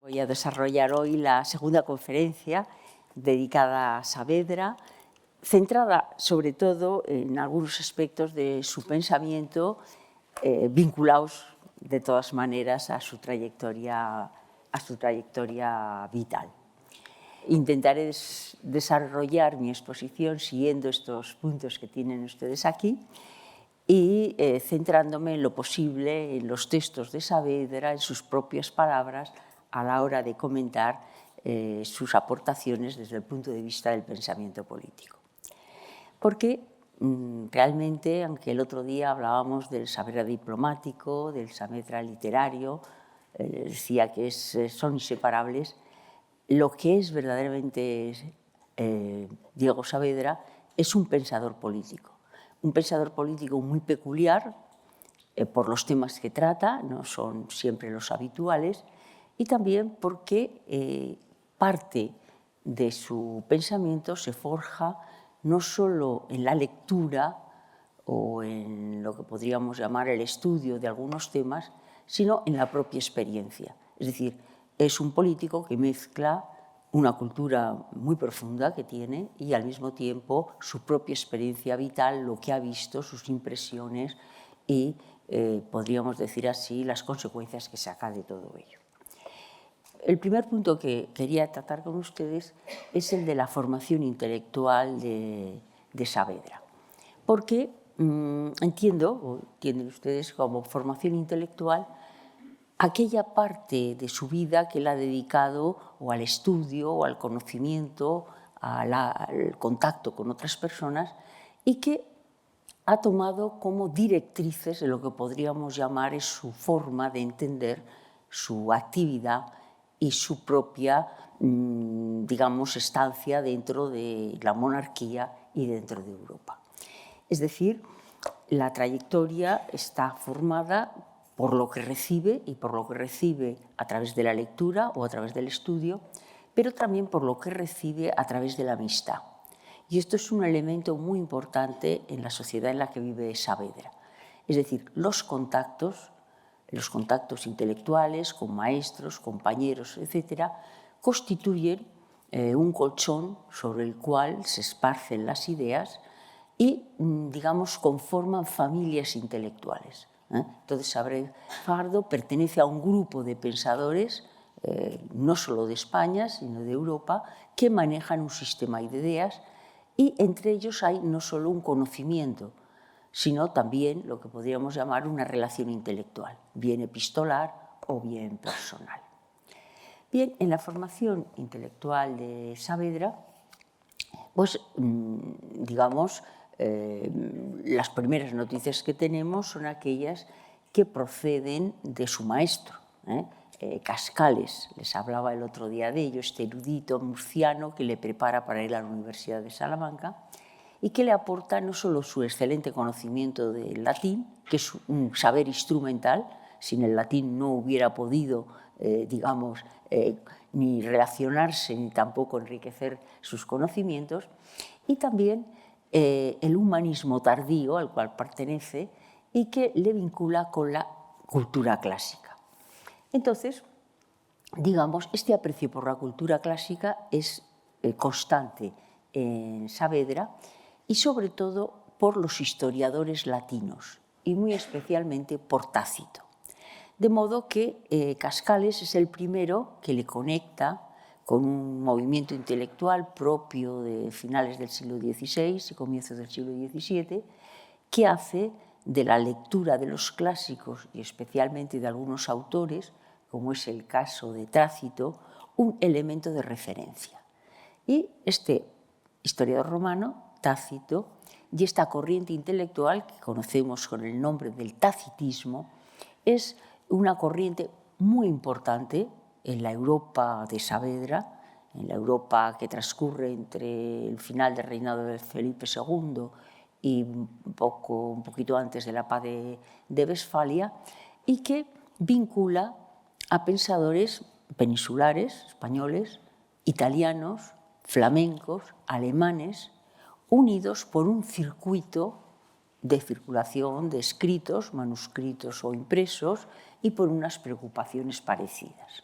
Voy a desarrollar hoy la segunda conferencia dedicada a Saavedra, centrada sobre todo en algunos aspectos de su pensamiento vinculados de todas maneras a su trayectoria vital. Intentaré desarrollar mi exposición siguiendo estos puntos que tienen ustedes aquí y centrándome en lo posible en los textos de Saavedra, en sus propias palabras, a la hora de comentar sus aportaciones desde el punto de vista del pensamiento político. Porque realmente, aunque el otro día hablábamos del Saavedra diplomático, del Saavedra literario, decía que son inseparables, lo que es verdaderamente Diego Saavedra es un pensador político muy peculiar por los temas que trata, no son siempre los habituales, y también porque parte de su pensamiento se forja no solo en la lectura o en lo que podríamos llamar el estudio de algunos temas, sino en la propia experiencia. Es decir, es un político que mezcla una cultura muy profunda que tiene y al mismo tiempo su propia experiencia vital, lo que ha visto, sus impresiones y, podríamos decir así, las consecuencias que saca de todo ello. El primer punto que quería tratar con ustedes es el de la formación intelectual de Saavedra, porque entienden ustedes como formación intelectual aquella parte de su vida que él ha dedicado o al estudio o al conocimiento, al contacto con otras personas y que ha tomado como directrices de lo que podríamos llamar su forma de entender su actividad y su propia, digamos, estancia dentro de la monarquía y dentro de Europa. Es decir, la trayectoria está formada por lo que recibe y por lo que recibe a través de la lectura o a través del estudio, pero también por lo que recibe a través de la amistad. Y esto es un elemento muy importante en la sociedad en la que vive Saavedra. Es decir, los contactos intelectuales con maestros, compañeros, etc., constituyen un colchón sobre el cual se esparcen las ideas y, digamos, conforman familias intelectuales. Entonces, Saavedra Fajardo pertenece a un grupo de pensadores, no solo de España, sino de Europa, que manejan un sistema de ideas y entre ellos hay no solo un conocimiento, sino también lo que podríamos llamar una relación intelectual, bien epistolar o bien personal. Bien, en la formación intelectual de Saavedra, pues, digamos, las primeras noticias que tenemos son aquellas que proceden de su maestro, Cascales. Les hablaba el otro día de ello, este erudito murciano que le prepara para ir a la Universidad de Salamanca y que le aporta no solo su excelente conocimiento del latín, que es un saber instrumental, sin el latín no hubiera podido, digamos, ni relacionarse ni tampoco enriquecer sus conocimientos, y también el humanismo tardío al cual pertenece y que le vincula con la cultura clásica. Entonces, digamos, este aprecio por la cultura clásica es constante en Saavedra y sobre todo por los historiadores latinos y muy especialmente por Tácito. De modo que Cascales es el primero que le conecta con un movimiento intelectual propio de finales del siglo XVI y comienzos del siglo XVII, que hace de la lectura de los clásicos y especialmente de algunos autores, como es el caso de Tácito, un elemento de referencia. Y este historiador romano, Tácito, y esta corriente intelectual que conocemos con el nombre del tacitismo, es una corriente muy importante en la Europa de Saavedra, en la Europa que transcurre entre el final del reinado de Felipe II y un poquito antes de la paz de Westfalia, y que vincula a pensadores peninsulares, españoles, italianos, flamencos, alemanes, unidos por un circuito de circulación de escritos, manuscritos o impresos, y por unas preocupaciones parecidas.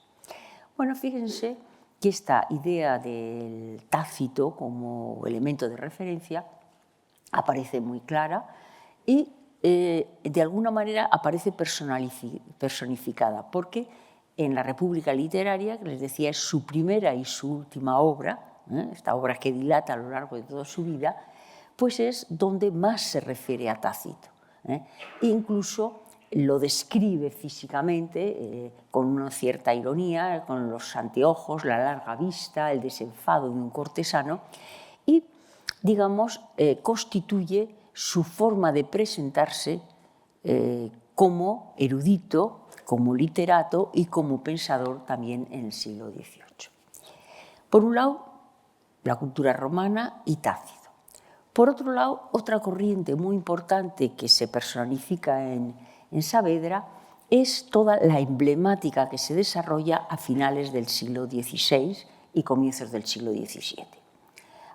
Bueno, fíjense que esta idea del Tácito como elemento de referencia aparece muy clara y de alguna manera aparece personificada, porque en la República Literaria, que les decía es su primera y su última obra, esta obra que dilata a lo largo de toda su vida, pues es donde más se refiere a Tácito. Incluso lo describe físicamente con una cierta ironía, con los anteojos, la larga vista, el desenfado de un cortesano y, digamos, constituye su forma de presentarse como erudito, como literato y como pensador también en el siglo XVIII. Por un lado, la cultura romana y Tácito. Por otro lado, otra corriente muy importante que se personifica en Saavedra es toda la emblemática que se desarrolla a finales del siglo XVI y comienzos del siglo XVII.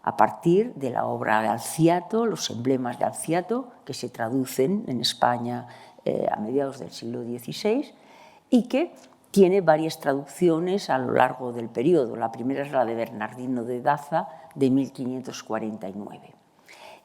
A partir de la obra de Alciato, los emblemas de Alciato, que se traducen en España a mediados del siglo XVI y que tiene varias traducciones a lo largo del periodo. La primera es la de Bernardino de Daza, de 1549.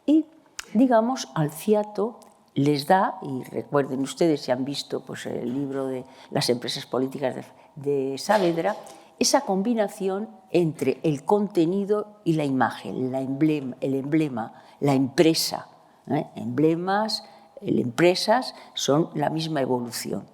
Y, digamos, Alciato les da, y recuerden ustedes si han visto pues, el libro de las empresas políticas de Saavedra, esa combinación entre el contenido y la imagen, el emblema, la empresa. Emblemas, empresas son la misma evolución.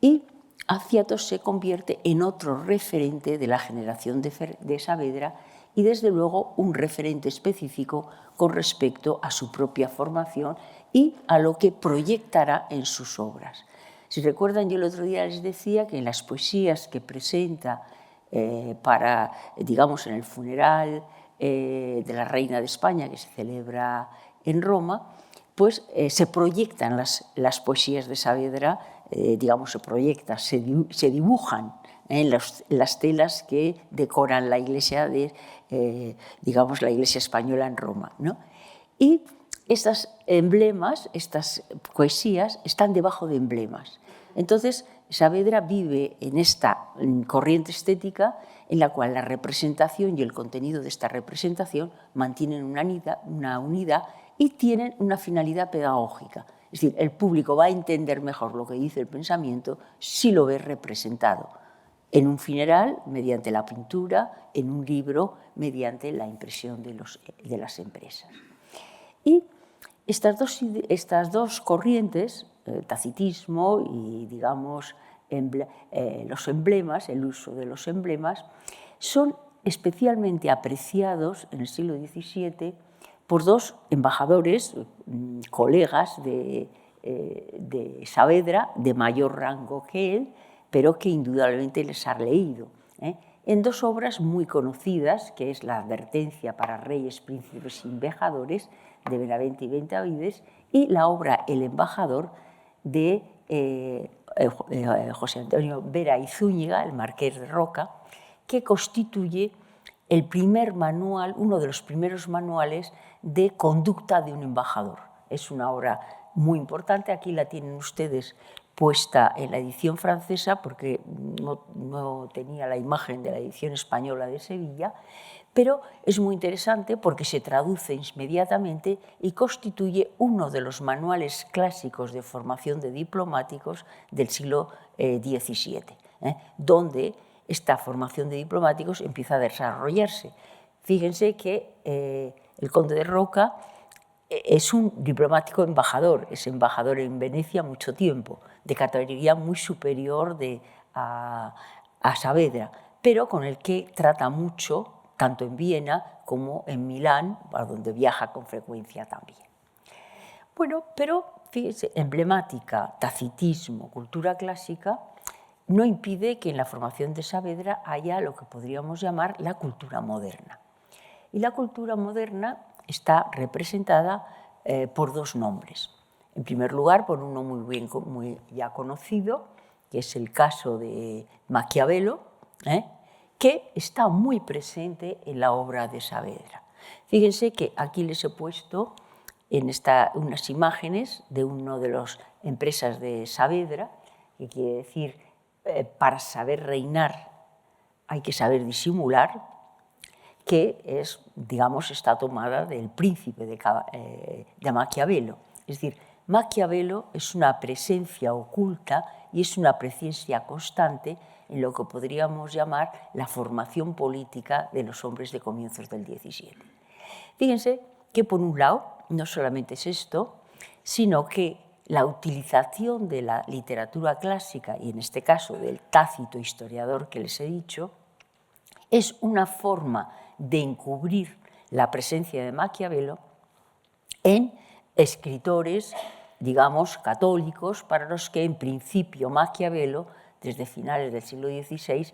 Y Alciato se convierte en otro referente de la generación de Saavedra y, desde luego, un referente específico con respecto a su propia formación y a lo que proyectará en sus obras. Si recuerdan, yo el otro día les decía que en las poesías que presenta para, digamos, en el funeral de la reina de España, que se celebra en Roma, pues se proyectan las poesías de Saavedra, digamos, se dibujan en las telas que decoran la iglesia digamos, la iglesia española en Roma, ¿no? Y estos emblemas, estas poesías, están debajo de emblemas. Entonces, Saavedra vive en esta corriente estética en la cual la representación y el contenido de esta representación mantienen una unidad y tienen una finalidad pedagógica. Es decir, el público va a entender mejor lo que dice el pensamiento si lo ve representado. En un funeral, mediante la pintura, en un libro, mediante la impresión de las empresas. Y estas dos corrientes, el tacitismo y, digamos, los emblemas, el uso de los emblemas, son especialmente apreciados en el siglo XVII por dos embajadores, colegas de Saavedra, de mayor rango que él, pero que indudablemente les ha leído, en dos obras muy conocidas, que es la Advertencia para reyes, príncipes y embajadores, de Benavente y Benavides, y la obra El embajador, de José Antonio Vera y Zúñiga, el marqués de Roca, que constituye el primer manual, uno de los primeros manuales de conducta de un embajador. Es una obra muy importante, aquí la tienen ustedes puesta en la edición francesa porque no tenía la imagen de la edición española de Sevilla, pero es muy interesante porque se traduce inmediatamente y constituye uno de los manuales clásicos de formación de diplomáticos del siglo XVII, donde esta formación de diplomáticos empieza a desarrollarse. Fíjense que el conde de Roca es un diplomático embajador, es embajador en Venecia mucho tiempo, de categoría muy superior a Saavedra, pero con el que trata mucho, tanto en Viena como en Milán, a donde viaja con frecuencia también. Bueno, pero fíjense, emblemática, tacitismo, cultura clásica, no impide que en la formación de Saavedra haya lo que podríamos llamar la cultura moderna. Y la cultura moderna está representada por dos nombres. En primer lugar, por uno muy ya conocido, que es el caso de Maquiavelo, que está muy presente en la obra de Saavedra. Fíjense que aquí les he puesto unas imágenes de una de las empresas de Saavedra, que quiere decir para saber reinar hay que saber disimular, que es, digamos, está tomada del Príncipe de Maquiavelo. Es decir, Maquiavelo es una presencia oculta y es una presencia constante en lo que podríamos llamar la formación política de los hombres de comienzos del XVII. Fíjense que, por un lado, no solamente es esto, sino que la utilización de la literatura clásica, y en este caso del Tácito historiador que les he dicho, es una forma de encubrir la presencia de Maquiavelo en escritores, digamos, católicos, para los que en principio Maquiavelo, desde finales del siglo XVI,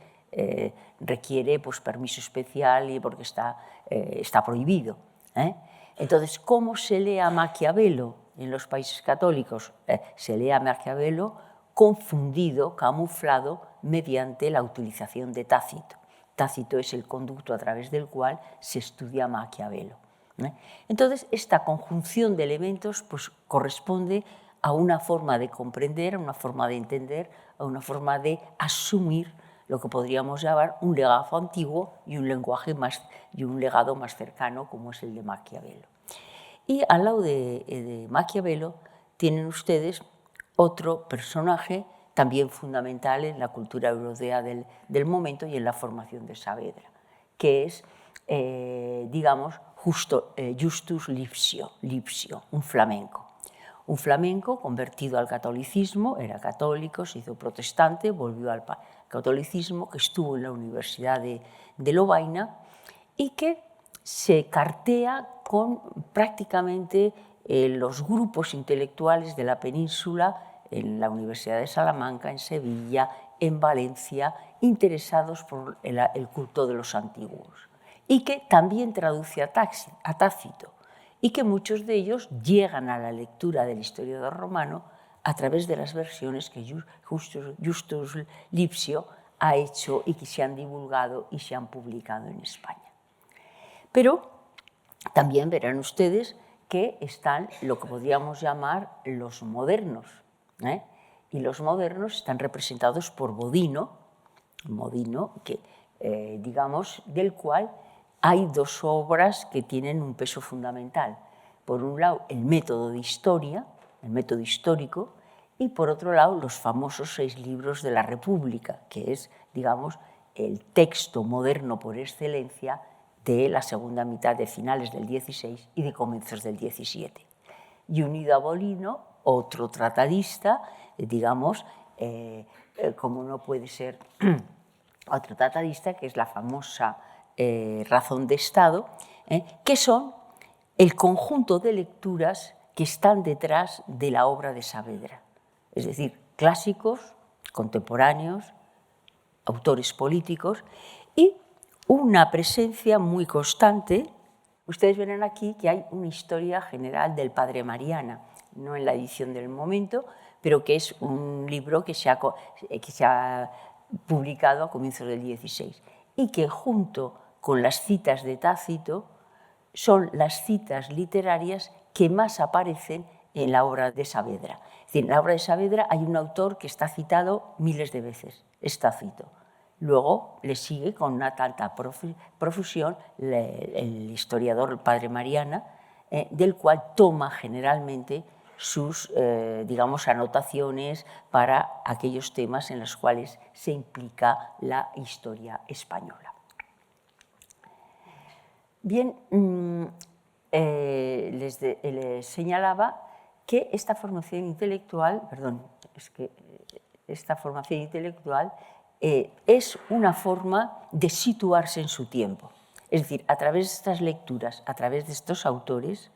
requiere pues, permiso especial y porque está prohibido. Entonces, ¿cómo se lee a Maquiavelo en los países católicos? Se lee a Maquiavelo confundido, camuflado, mediante la utilización de Tácito. Tácito es el conducto a través del cual se estudia Maquiavelo. Entonces, esta conjunción de elementos pues, corresponde a una forma de comprender, a una forma de entender, a una forma de asumir lo que podríamos llamar un legado antiguo y un legado más cercano, como es el de Maquiavelo. Y al lado de Maquiavelo tienen ustedes otro personaje también fundamental en la cultura europea del momento y en la formación de Saavedra, que es, digamos, Justus Lipsio, un flamenco. Un flamenco convertido al catolicismo, era católico, se hizo protestante, volvió al catolicismo, que estuvo en la Universidad de Lovaina y que se cartea con prácticamente los grupos intelectuales de la península, en la Universidad de Salamanca, en Sevilla, en Valencia, interesados por el culto de los antiguos, y que también traduce a Tácito, y que muchos de ellos llegan a la lectura del historiador romano a través de las versiones que Justus Lipsio ha hecho y que se han divulgado y se han publicado en España. Pero también verán ustedes que están lo que podríamos llamar los modernos, y los modernos están representados por Bodino, que, digamos, del cual hay dos obras que tienen un peso fundamental. Por un lado, el método de historia, el método histórico, y por otro lado, los famosos 6 libros de la República, que es, digamos, el texto moderno por excelencia de la segunda mitad de finales del XVI y de comienzos del XVII. Y unido a Bodino, otro tratadista, digamos, como no puede ser otro tratadista, que es la famosa Razón de Estado, que son el conjunto de lecturas que están detrás de la obra de Saavedra. Es decir, clásicos, contemporáneos, autores políticos y una presencia muy constante. Ustedes verán aquí que hay una historia general del Padre Mariana, no en la edición del momento, pero que es un libro que se ha publicado a comienzos del XVI y que junto con las citas de Tácito son las citas literarias que más aparecen en la obra de Saavedra. Es decir, en la obra de Saavedra hay un autor que está citado miles de veces, es Tácito. Luego le sigue con una tanta profusión el historiador, el Padre Mariana, del cual toma generalmente sus, digamos, anotaciones para aquellos temas en los cuales se implica la historia española. Bien, les señalaba que esta formación intelectual, es una forma de situarse en su tiempo. Es decir, a través de estas lecturas, a través de estos autores,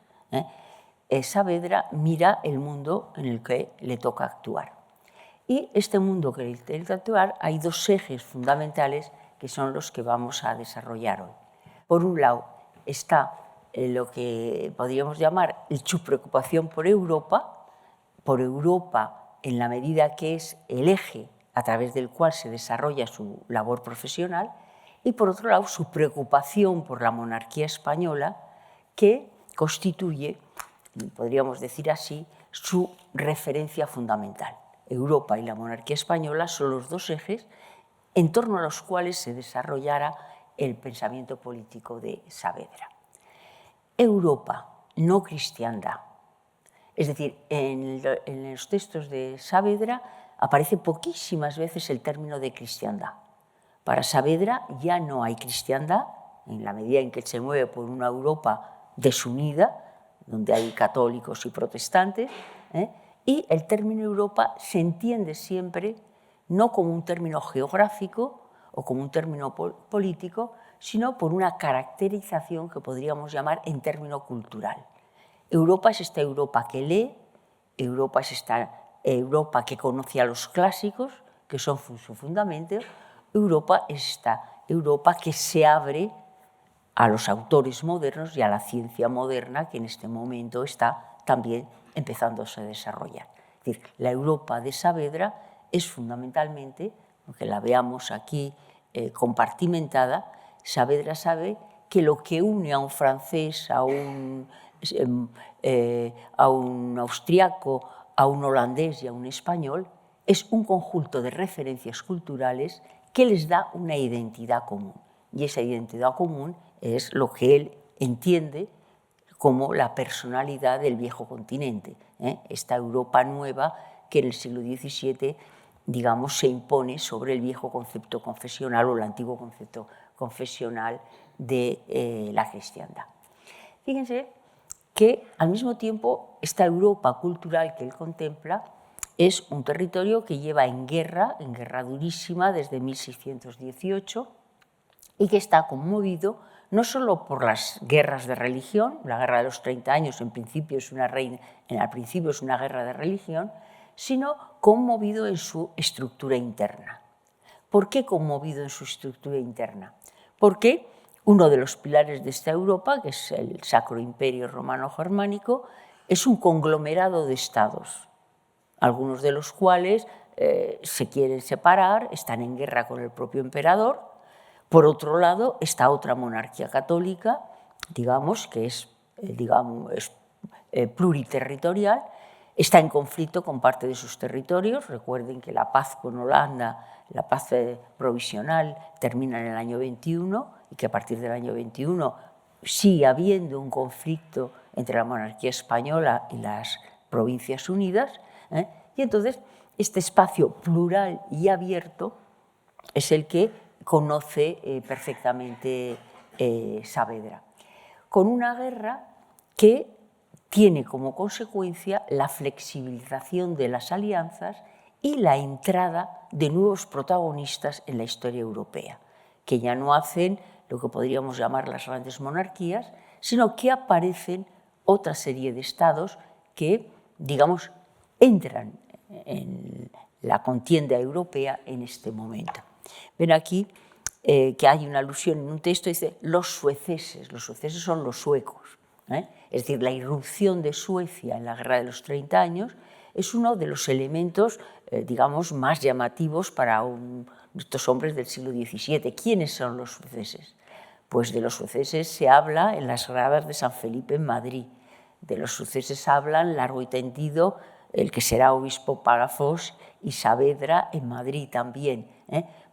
Saavedra mira el mundo en el que le toca actuar. Y este mundo que le toca actuar, hay 2 ejes fundamentales que son los que vamos a desarrollar hoy. Por un lado está lo que podríamos llamar su preocupación por Europa en la medida que es el eje a través del cual se desarrolla su labor profesional, y por otro lado su preocupación por la monarquía española, que constituye, podríamos decir así, su referencia fundamental. Europa y la monarquía española son los 2 ejes en torno a los cuales se desarrollara el pensamiento político de Saavedra. Europa, no cristiandad. Es decir, en los textos de Saavedra aparece poquísimas veces el término de cristiandad. Para Saavedra ya no hay cristiandad, en la medida en que se mueve por una Europa desunida, donde hay católicos y protestantes, y el término Europa se entiende siempre no como un término geográfico o como un término político, sino por una caracterización que podríamos llamar en término cultural. Europa es esta Europa que lee, Europa es esta Europa que conoce a los clásicos, que son su fundamento, Europa es esta Europa que se abre a los autores modernos y a la ciencia moderna que en este momento está también empezándose a desarrollar. Es decir, la Europa de Saavedra es fundamentalmente, aunque la veamos aquí compartimentada, Saavedra sabe que lo que une a un francés, a un austriaco, a un holandés y a un español es un conjunto de referencias culturales que les da una identidad común. Y esa identidad común es lo que él entiende como la personalidad del viejo continente, esta Europa nueva que en el siglo XVII, digamos, se impone sobre el viejo concepto confesional o el antiguo concepto confesional de la cristiandad. Fíjense que al mismo tiempo esta Europa cultural que él contempla es un territorio que lleva en guerra durísima desde 1618 y que está conmovido no solo por las guerras de religión, la guerra de los 30 años al principio es una guerra de religión, sino conmovido en su estructura interna. ¿Por qué conmovido en su estructura interna? Porque uno de los pilares de esta Europa, que es el Sacro Imperio Romano-Germánico, es un conglomerado de estados, algunos de los cuales se quieren separar, están en guerra con el propio emperador. Por otro lado, está otra monarquía católica, digamos, que es pluriterritorial, está en conflicto con parte de sus territorios. Recuerden que la paz con Holanda, la paz provisional, termina en el año 21 y que a partir del año 21 sigue habiendo un conflicto entre la monarquía española y las Provincias Unidas. Y entonces, este espacio plural y abierto es el que conoce perfectamente Saavedra, con una guerra que tiene como consecuencia la flexibilización de las alianzas y la entrada de nuevos protagonistas en la historia europea, que ya no hacen lo que podríamos llamar las grandes monarquías, sino que aparecen otra serie de estados que, digamos, entran en la contienda europea en este momento. Ven aquí que hay una alusión en un texto, dice los sueceses son los suecos. Es decir, la irrupción de Suecia en la Guerra de los 30 años es uno de los elementos, digamos, más llamativos para estos hombres del siglo XVII. ¿Quiénes son los sueceses? Pues de los sueceses se habla en las gradas de San Felipe en Madrid. De los sueceses hablan largo y tendido el que será obispo Palafox y Saavedra en Madrid también.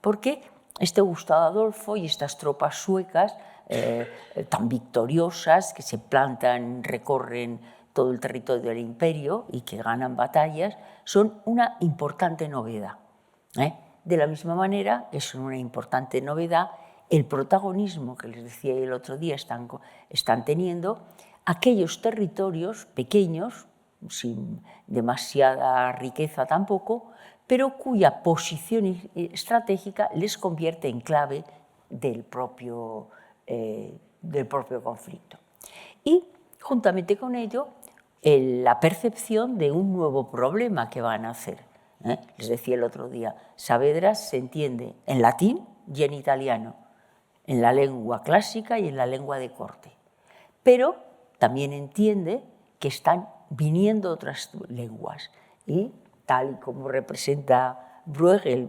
Porque este Gustavo Adolfo y estas tropas suecas tan victoriosas que se plantan, recorren todo el territorio del imperio y que ganan batallas, son una importante novedad. De la misma manera que son una importante novedad el protagonismo que les decía el otro día están teniendo aquellos territorios pequeños, sin demasiada riqueza tampoco, pero cuya posición estratégica les convierte en clave del propio conflicto. Y, juntamente con ello, la percepción de un nuevo problema que van a hacer. Les decía el otro día, Saavedra se entiende en latín y en italiano, en la lengua clásica y en la lengua de corte, pero también entiende que están viniendo otras lenguas y, tal y como representa Bruegel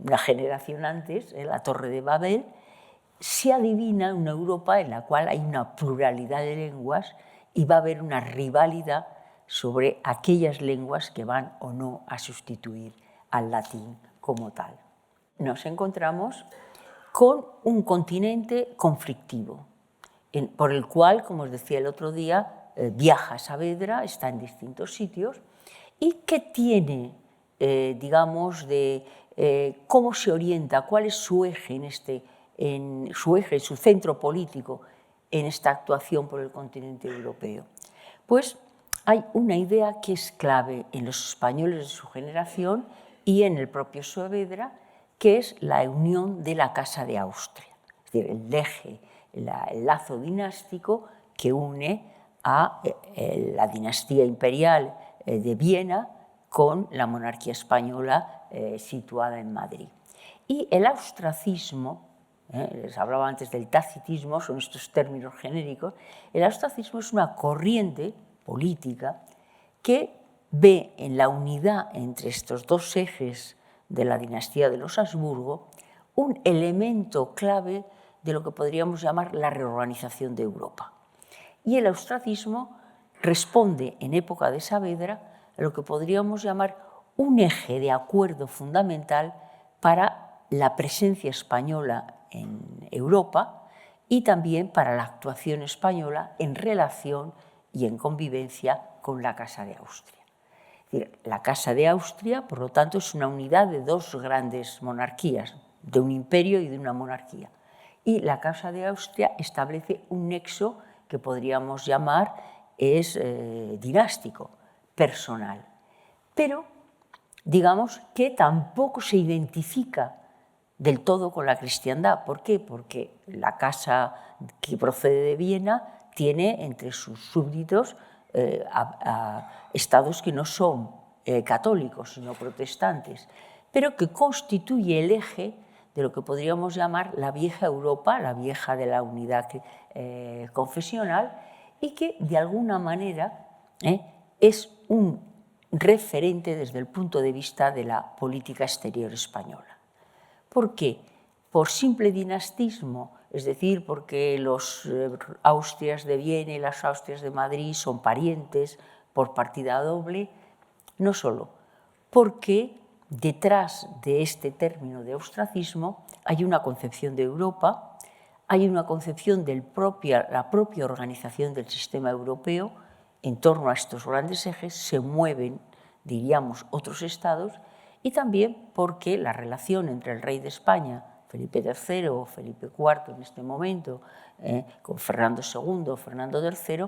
una generación antes, la Torre de Babel, se adivina una Europa en la cual hay una pluralidad de lenguas y va a haber una rivalidad sobre aquellas lenguas que van o no a sustituir al latín como tal. nos encontramos con un continente conflictivo, por el cual, como os decía el otro día, viaja Saavedra, está en distintos sitios, y que tiene, digamos, cómo se orienta, cuál es su eje, su centro político en esta actuación por el continente europeo. Pues hay una idea que es clave en los españoles de su generación y en el propio Saavedra, que es la unión de la Casa de Austria, es decir, el eje, el lazo dinástico que une a la dinastía imperial de Viena con la monarquía española situada en Madrid. Y el austracismo, les hablaba antes del tacitismo, son estos términos genéricos, el austracismo es una corriente política que ve en la unidad entre estos dos ejes de la dinastía de los Habsburgo un elemento clave de lo que podríamos llamar la reorganización de Europa. Y el austracismo responde en época de Saavedra a lo que podríamos llamar un eje de acuerdo fundamental para la presencia española en Europa y también para la actuación española en relación y en convivencia con la Casa de Austria. Es decir, la Casa de Austria, por lo tanto, es una unidad de dos grandes monarquías, de un imperio y de una monarquía. Y la Casa de Austria establece un nexo que podríamos llamar dinástico, personal. Pero digamos que tampoco se identifica del todo con la cristiandad. ¿Por qué? Porque la casa que procede de Viena tiene entre sus súbditos a estados que no son católicos, sino protestantes, pero que constituye el eje de lo que podríamos llamar la vieja Europa, la vieja de la unidad confesional, y que de alguna manera es un referente desde el punto de vista de la política exterior española. ¿Por qué? Por simple dinastismo, es decir, porque los Austrias de Viena y las Austrias de Madrid son parientes por partida doble, no solo, porque detrás de este término de austracismo hay una concepción de Europa, hay una concepción de la propia organización del sistema europeo. En torno a estos grandes ejes se mueven, diríamos, otros estados, y también porque la relación entre el rey de España, Felipe III o Felipe IV en este momento, con Fernando II, Fernando III,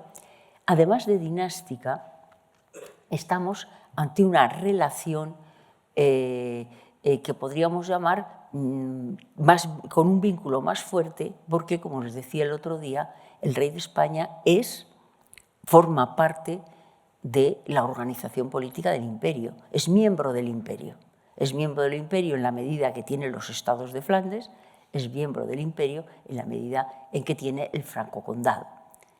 además de dinástica, estamos ante una relación que podríamos llamar con un vínculo más fuerte, porque, como les decía el otro día, el rey de España forma parte de la organización política del imperio, es miembro del imperio. Es miembro del imperio en la medida que tiene los estados de Flandes, es miembro del imperio en la medida en que tiene el Franco Condado.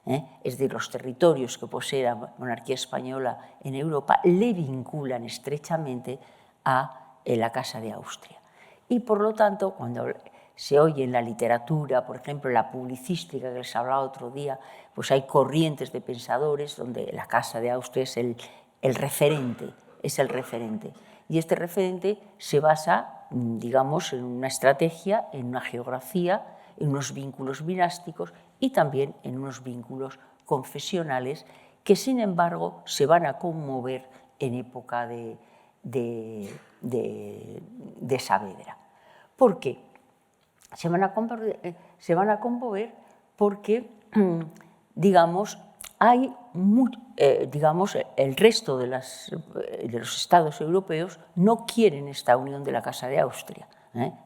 Es decir, los territorios que posee la monarquía española en Europa le vinculan estrechamente a la Casa de Austria. Y por lo tanto, cuando se oye en la literatura, por ejemplo, en la publicística que les hablaba otro día, pues hay corrientes de pensadores donde la Casa de Austria es el referente, Y este referente se basa, digamos, en una estrategia, en una geografía, en unos vínculos dinásticos y también en unos vínculos confesionales que, sin embargo, se van a conmover en época de Saavedra. ¿Por qué? Se van a conmover porque, digamos, el resto de los estados europeos no quieren esta unión de la Casa de Austria.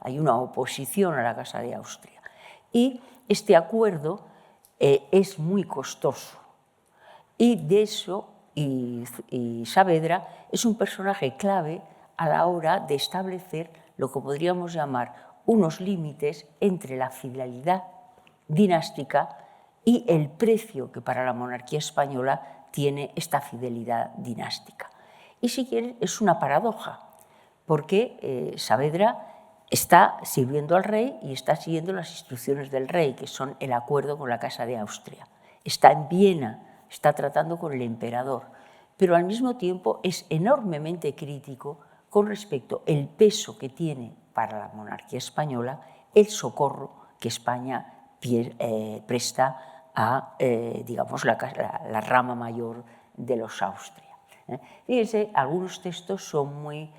Hay una oposición a la Casa de Austria. Y este acuerdo es muy costoso. Y de eso, y Saavedra es un personaje clave a la hora de establecer lo que podríamos llamar unos límites entre la fidelidad dinástica y el precio que para la monarquía española tiene esta fidelidad dinástica. Y si quieren, es una paradoja, porque Saavedra está sirviendo al rey y está siguiendo las instrucciones del rey, que son el acuerdo con la Casa de Austria. Está en Viena, está tratando con el emperador, pero al mismo tiempo es enormemente crítico con respecto al peso que tiene para la monarquía española el socorro que España presta a, digamos, la rama mayor de los Austria. Fíjense, algunos textos son muy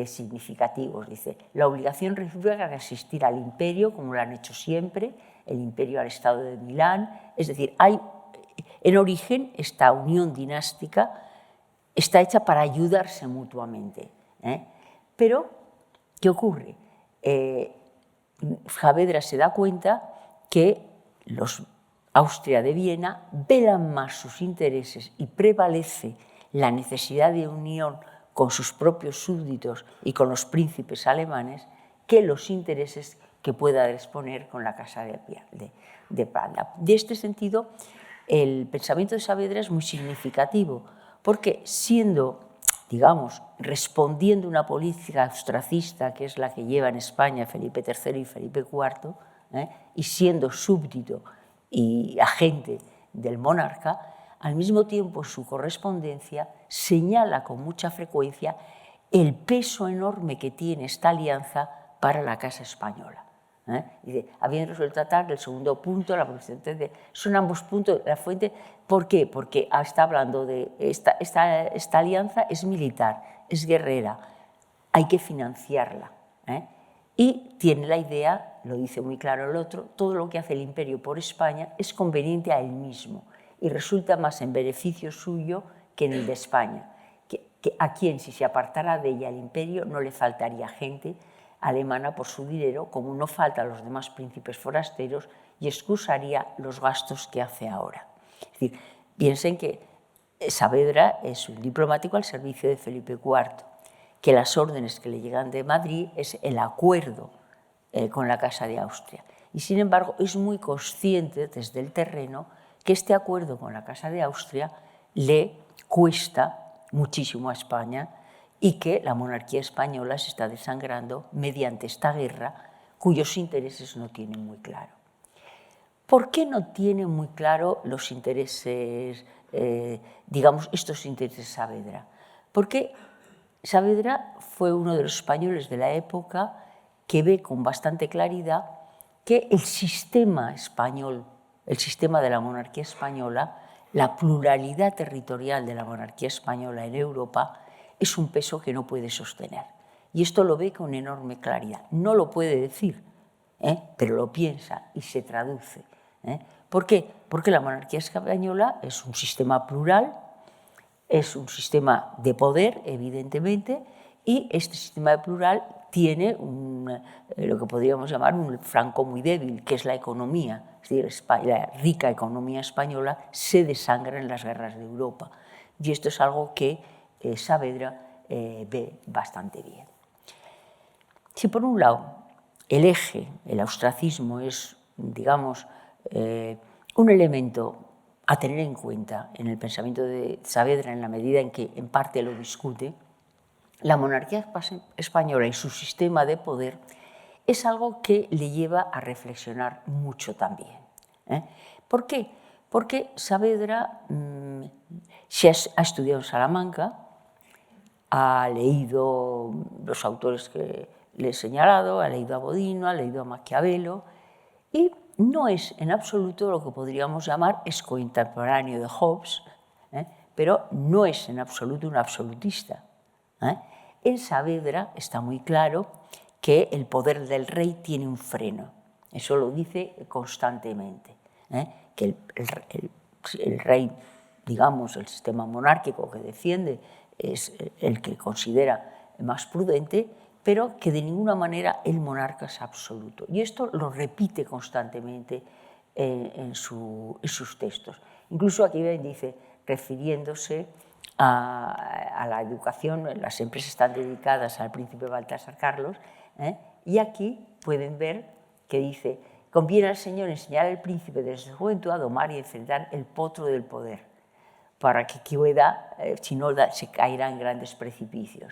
significativos. Dice, la obligación recíproca de asistir al imperio, como lo han hecho siempre, el imperio al Estado de Milán. Es decir, en origen esta unión dinástica está hecha para ayudarse mutuamente. Pero, ¿qué ocurre? Saavedra se da cuenta que los Austria de Viena velan más sus intereses y prevalece la necesidad de unión con sus propios súbditos y con los príncipes alemanes que los intereses que pueda disponer con la Casa de Prada. De este sentido, el pensamiento de Saavedra es muy significativo, porque digamos, respondiendo a una política austracista, que es la que lleva en España Felipe III y Felipe IV, y siendo súbdito y agente del monarca, al mismo tiempo su correspondencia señala con mucha frecuencia el peso enorme que tiene esta alianza para la Casa Española. Dice, habiendo resuelto tratar del segundo punto, la protección son ambos puntos de la fuente. ¿Por qué? Porque está hablando de esta alianza es militar, es guerrera, hay que financiarla. Y tiene la idea, lo dice muy claro el otro, todo lo que hace el imperio por España es conveniente a él mismo y resulta más en beneficio suyo que en el de España, que a quien si se apartara de ella el imperio no le faltaría gente alemana por su dinero, como no falta a los demás príncipes forasteros, y excusaría los gastos que hace ahora. Es decir, piensen que Saavedra es un diplomático al servicio de Felipe IV, que las órdenes que le llegan de Madrid es el acuerdo con la Casa de Austria. Y sin embargo, es muy consciente desde el terreno que este acuerdo con la Casa de Austria le cuesta muchísimo a España y que la monarquía española se está desangrando mediante esta guerra cuyos intereses no tienen muy claro. ¿Por qué no tiene muy claro los intereses, digamos, estos intereses Saavedra? Porque Saavedra fue uno de los españoles de la época que ve con bastante claridad que el sistema español, el sistema de la monarquía española, la pluralidad territorial de la monarquía española en Europa, es un peso que no puede sostener. Y esto lo ve con enorme claridad. No lo puede decir, pero lo piensa y se traduce. ¿Por qué? Porque la monarquía española es un sistema plural, es un sistema de poder, evidentemente, y este sistema de plural tiene lo que podríamos llamar un flanco muy débil, que es la economía. Es decir, la rica economía española se desangra en las guerras de Europa. Y esto es algo que Saavedra ve bastante bien. Si por un lado el eje, el austracismo, es, digamos, un elemento a tener en cuenta en el pensamiento de Saavedra en la medida en que en parte lo discute, la monarquía española y su sistema de poder es algo que le lleva a reflexionar mucho también. ¿Por qué? Porque Saavedra ha estudiado en Salamanca, ha leído los autores que le he señalado, ha leído a Bodino, ha leído a Maquiavelo, y no es en absoluto lo que podríamos llamar es contemporáneo de Hobbes, pero no es en absoluto un absolutista. En Saavedra está muy claro que el poder del rey tiene un freno. Eso lo dice constantemente. Que el rey, digamos, el sistema monárquico que defiende es el que considera más prudente, pero que de ninguna manera el monarca es absoluto. Y esto lo repite constantemente en sus textos. Incluso aquí dice, refiriéndose a la educación, las empresas están dedicadas al príncipe Baltasar Carlos, y aquí pueden ver que dice, conviene al Señor enseñar al príncipe desde su juventud a domar y enfrentar el potro del poder, para que pueda, si no, se caerá en grandes precipicios.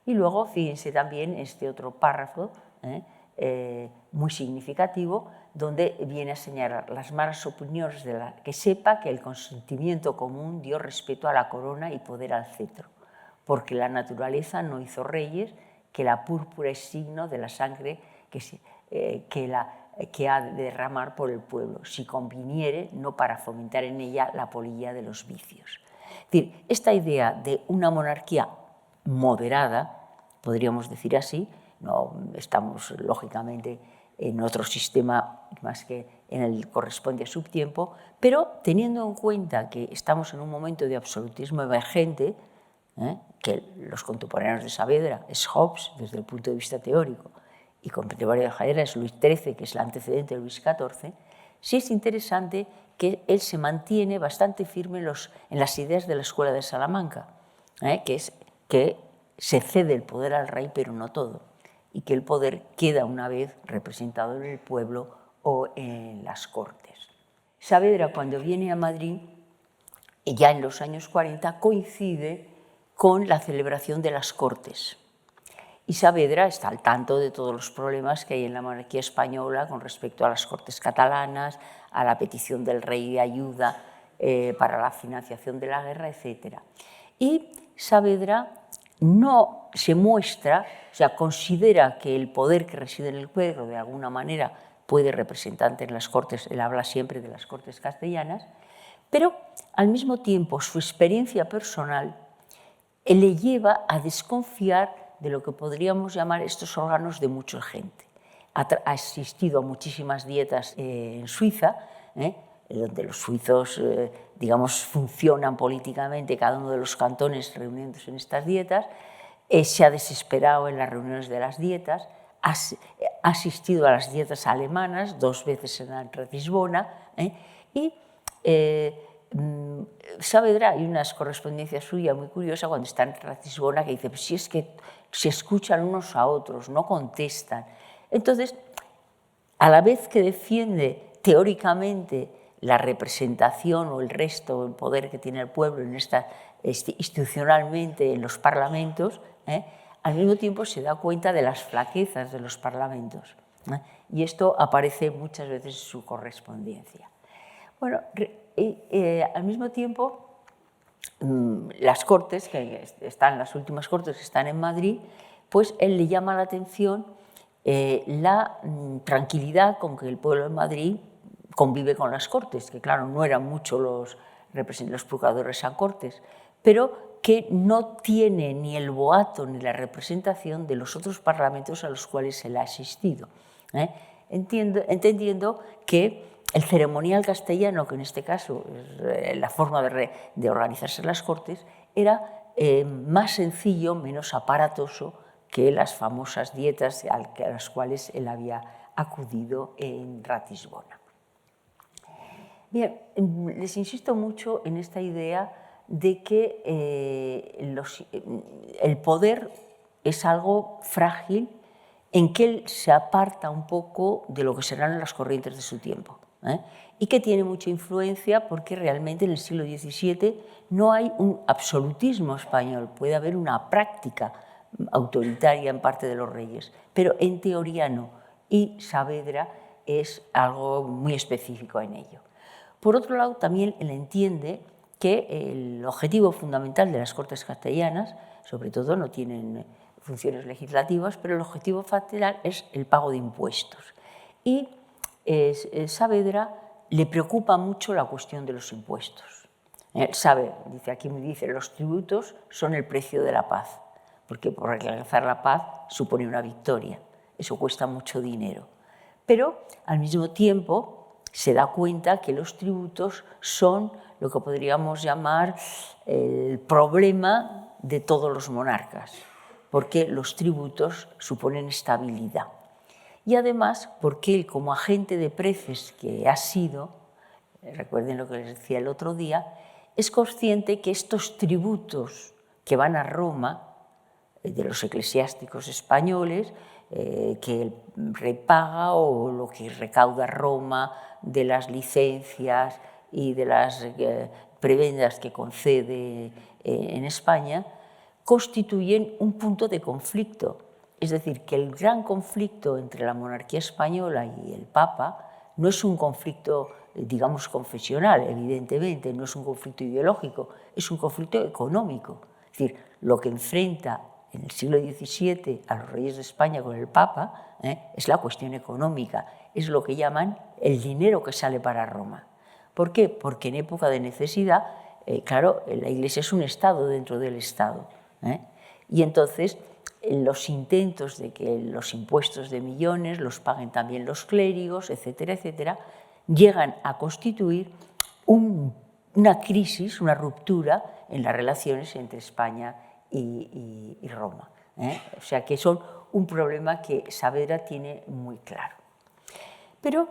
Y luego, fíjense también este otro párrafo muy significativo, donde viene a señalar las malas opiniones que sepa que el consentimiento común dio respeto a la corona y poder al cetro, porque la naturaleza no hizo reyes que la púrpura es signo de la sangre que ha de derramar por el pueblo, si conviniere, no para fomentar en ella la polilla de los vicios. Es decir, esta idea de una monarquía moderada, podríamos decir así, no estamos lógicamente en otro sistema más que en el que corresponde a su tiempo, pero teniendo en cuenta que estamos en un momento de absolutismo emergente, que los contemporáneos de Saavedra es Hobbes desde el punto de vista teórico y contemporáneo de Saavedra es Luis XIII, que es el antecedente de Luis XIV, sí es interesante que él se mantiene bastante firme en las ideas de la Escuela de Salamanca, que es que se cede el poder al rey, pero no todo, y que el poder queda una vez representado en el pueblo o en las Cortes. Saavedra, cuando viene a Madrid, ya en los años 40, coincide con la celebración de las Cortes. Y Saavedra está al tanto de todos los problemas que hay en la monarquía española con respecto a las Cortes catalanas, a la petición del rey de ayuda para la financiación de la guerra, etc. Y Saavedra no se muestra, o sea, considera que el poder que reside en el pueblo de alguna manera puede representante en las Cortes, él habla siempre de las Cortes castellanas, pero al mismo tiempo su experiencia personal le lleva a desconfiar de lo que podríamos llamar estos órganos de mucha gente. Ha asistido a muchísimas dietas en Suiza, donde los suizos, digamos, funcionan políticamente, cada uno de los cantones reuniéndose en estas dietas, se ha desesperado en las reuniones de las dietas, ha asistido a las dietas alemanas 2 veces en Ratisbona, y Saavedra, hay unas correspondencias suyas muy curiosas cuando está en Ratisbona que dice, pues si es que se escuchan unos a otros, no contestan. Entonces, a la vez que defiende teóricamente la representación o el resto, el poder que tiene el pueblo institucionalmente en los parlamentos, al mismo tiempo se da cuenta de las flaquezas de los parlamentos. Y esto aparece muchas veces en su correspondencia. Bueno, al mismo tiempo, las Cortes, las últimas Cortes que están en Madrid, pues él le llama la atención la tranquilidad con que el pueblo de Madrid convive con las Cortes, que claro, no eran muchos los procuradores a Cortes, pero que no tiene ni el boato ni la representación de los otros parlamentos a los cuales él ha asistido. Entendiendo que el ceremonial castellano, que en este caso es la forma de organizarse las Cortes, era más sencillo, menos aparatoso que las famosas dietas a las cuales él había acudido en Ratisbona. Bien, les insisto mucho en esta idea de que el poder es algo frágil en que él se aparta un poco de lo que serán las corrientes de su tiempo, y que tiene mucha influencia porque realmente en el siglo XVII no hay un absolutismo español, puede haber una práctica autoritaria en parte de los reyes, pero en teoría no, y Saavedra es algo muy específico en ello. Por otro lado, también él entiende que el objetivo fundamental de las Cortes castellanas, sobre todo no tienen funciones legislativas, pero el objetivo fundamental es el pago de impuestos. Y Saavedra le preocupa mucho la cuestión de los impuestos. Él sabe, aquí me dice, los tributos son el precio de la paz, porque por alcanzar la paz supone una victoria, eso cuesta mucho dinero. Pero al mismo tiempo se da cuenta que los tributos son lo que podríamos llamar el problema de todos los monarcas, porque los tributos suponen estabilidad. Y además porque él, como agente de preces que ha sido, recuerden lo que les decía el otro día, es consciente que estos tributos que van a Roma, de los eclesiásticos españoles, que el rey paga, o lo que recauda Roma de las licencias y de las prebendas que concede en España, constituyen un punto de conflicto. Es decir, que el gran conflicto entre la monarquía española y el Papa no es un conflicto, digamos, confesional, evidentemente, no es un conflicto ideológico, es un conflicto económico. Es decir, lo que enfrenta en el siglo XVII a los reyes de España con el Papa, es la cuestión económica, es lo que llaman el dinero que sale para Roma. ¿Por qué? Porque en época de necesidad, claro, la Iglesia es un Estado dentro del Estado. Y entonces los intentos de que los impuestos de millones los paguen también los clérigos, etcétera, etcétera, llegan a constituir una crisis, una ruptura en las relaciones entre España y Roma. O sea que son un problema que Saavedra tiene muy claro. Pero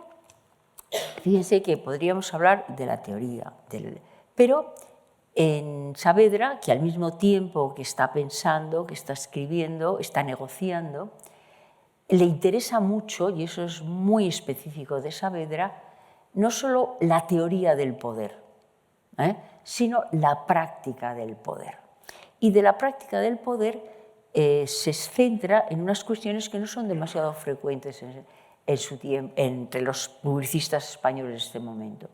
fíjense que podríamos hablar de la teoría, pero en Saavedra, que al mismo tiempo que está pensando, que está escribiendo, está negociando, le interesa mucho, y eso es muy específico de Saavedra, no solo la teoría del poder, sino la práctica del poder. Y de la práctica del poder se centra en unas cuestiones que no son demasiado frecuentes entre los publicistas españoles de este momento.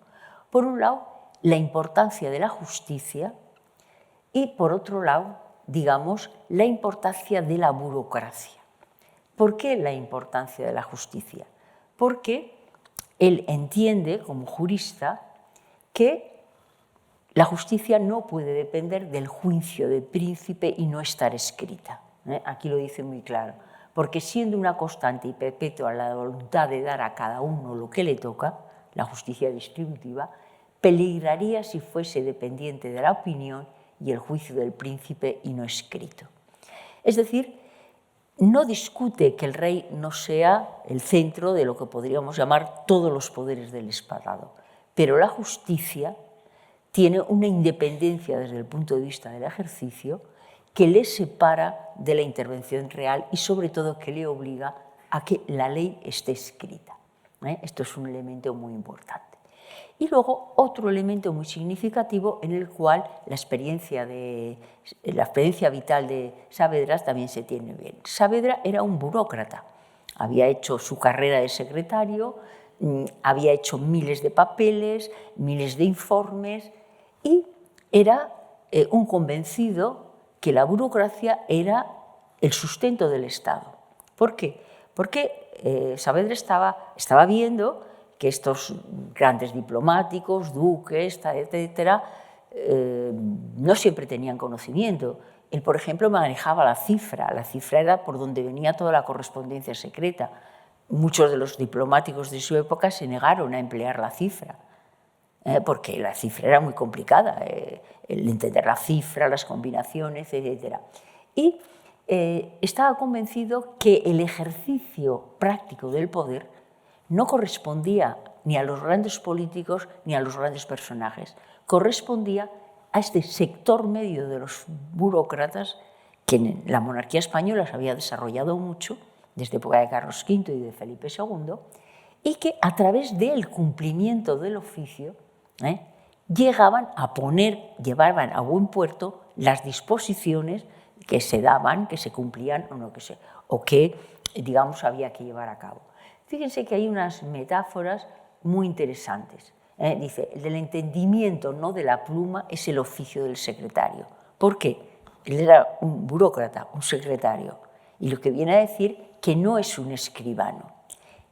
Por un lado, la importancia de la justicia y, por otro lado, digamos, la importancia de la burocracia. ¿Por qué la importancia de la justicia? Porque él entiende, como jurista, que la justicia no puede depender del juicio del príncipe y no estar escrita. Aquí lo dice muy claro. Porque siendo una constante y perpetua la voluntad de dar a cada uno lo que le toca, la justicia distributiva, peligraría si fuese dependiente de la opinión y el juicio del príncipe y no escrito. Es decir, no discute que el rey no sea el centro de lo que podríamos llamar todos los poderes del Estado, pero la justicia tiene una independencia desde el punto de vista del ejercicio que le separa de la intervención real y sobre todo que le obliga a que la ley esté escrita. Esto es un elemento muy importante. Y luego otro elemento muy significativo en el cual la experiencia vital de Saavedra también se tiene bien. Saavedra era un burócrata, había hecho su carrera de secretario, había hecho miles de papeles, miles de informes y era un convencido que la burocracia era el sustento del Estado. ¿Por qué? Porque Saavedra estaba viendo que estos grandes diplomáticos, duques, etcétera, no siempre tenían conocimiento. Él, por ejemplo, manejaba la cifra era por donde venía toda la correspondencia secreta. Muchos de los diplomáticos de su época se negaron a emplear la cifra, porque la cifra era muy complicada, el entender la cifra, las combinaciones, etc. Y estaba convencido que el ejercicio práctico del poder no correspondía ni a los grandes políticos ni a los grandes personajes, correspondía a este sector medio de los burócratas que en la monarquía española se había desarrollado mucho, desde época de Carlos V y de Felipe II, y que a través del cumplimiento del oficio llevaban a buen puerto las disposiciones que se daban, que se cumplían o que, digamos, había que llevar a cabo. Fíjense que hay unas metáforas muy interesantes. Dice, el del entendimiento, no de la pluma, es el oficio del secretario. ¿Por qué? Él era un burócrata, un secretario, y lo que viene a decir que no es un escribano.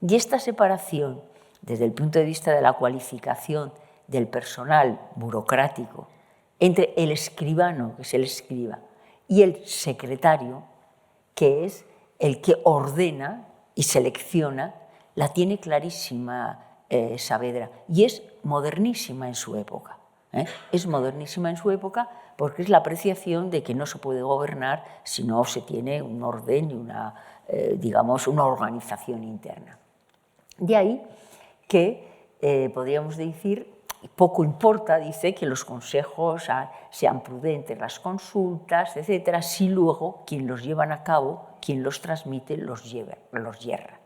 Y esta separación, desde el punto de vista de la cualificación del personal burocrático, entre el escribano, que es el escriba, y el secretario, que es el que ordena y selecciona, la tiene clarísima Saavedra y es modernísima en su época. Es modernísima en su época porque es la apreciación de que no se puede gobernar si no se tiene un orden y una organización interna. De ahí que podríamos decir, poco importa, dice, que los consejos sean prudentes, las consultas, etcétera, si luego quien los llevan a cabo, quien los transmite, los yerra.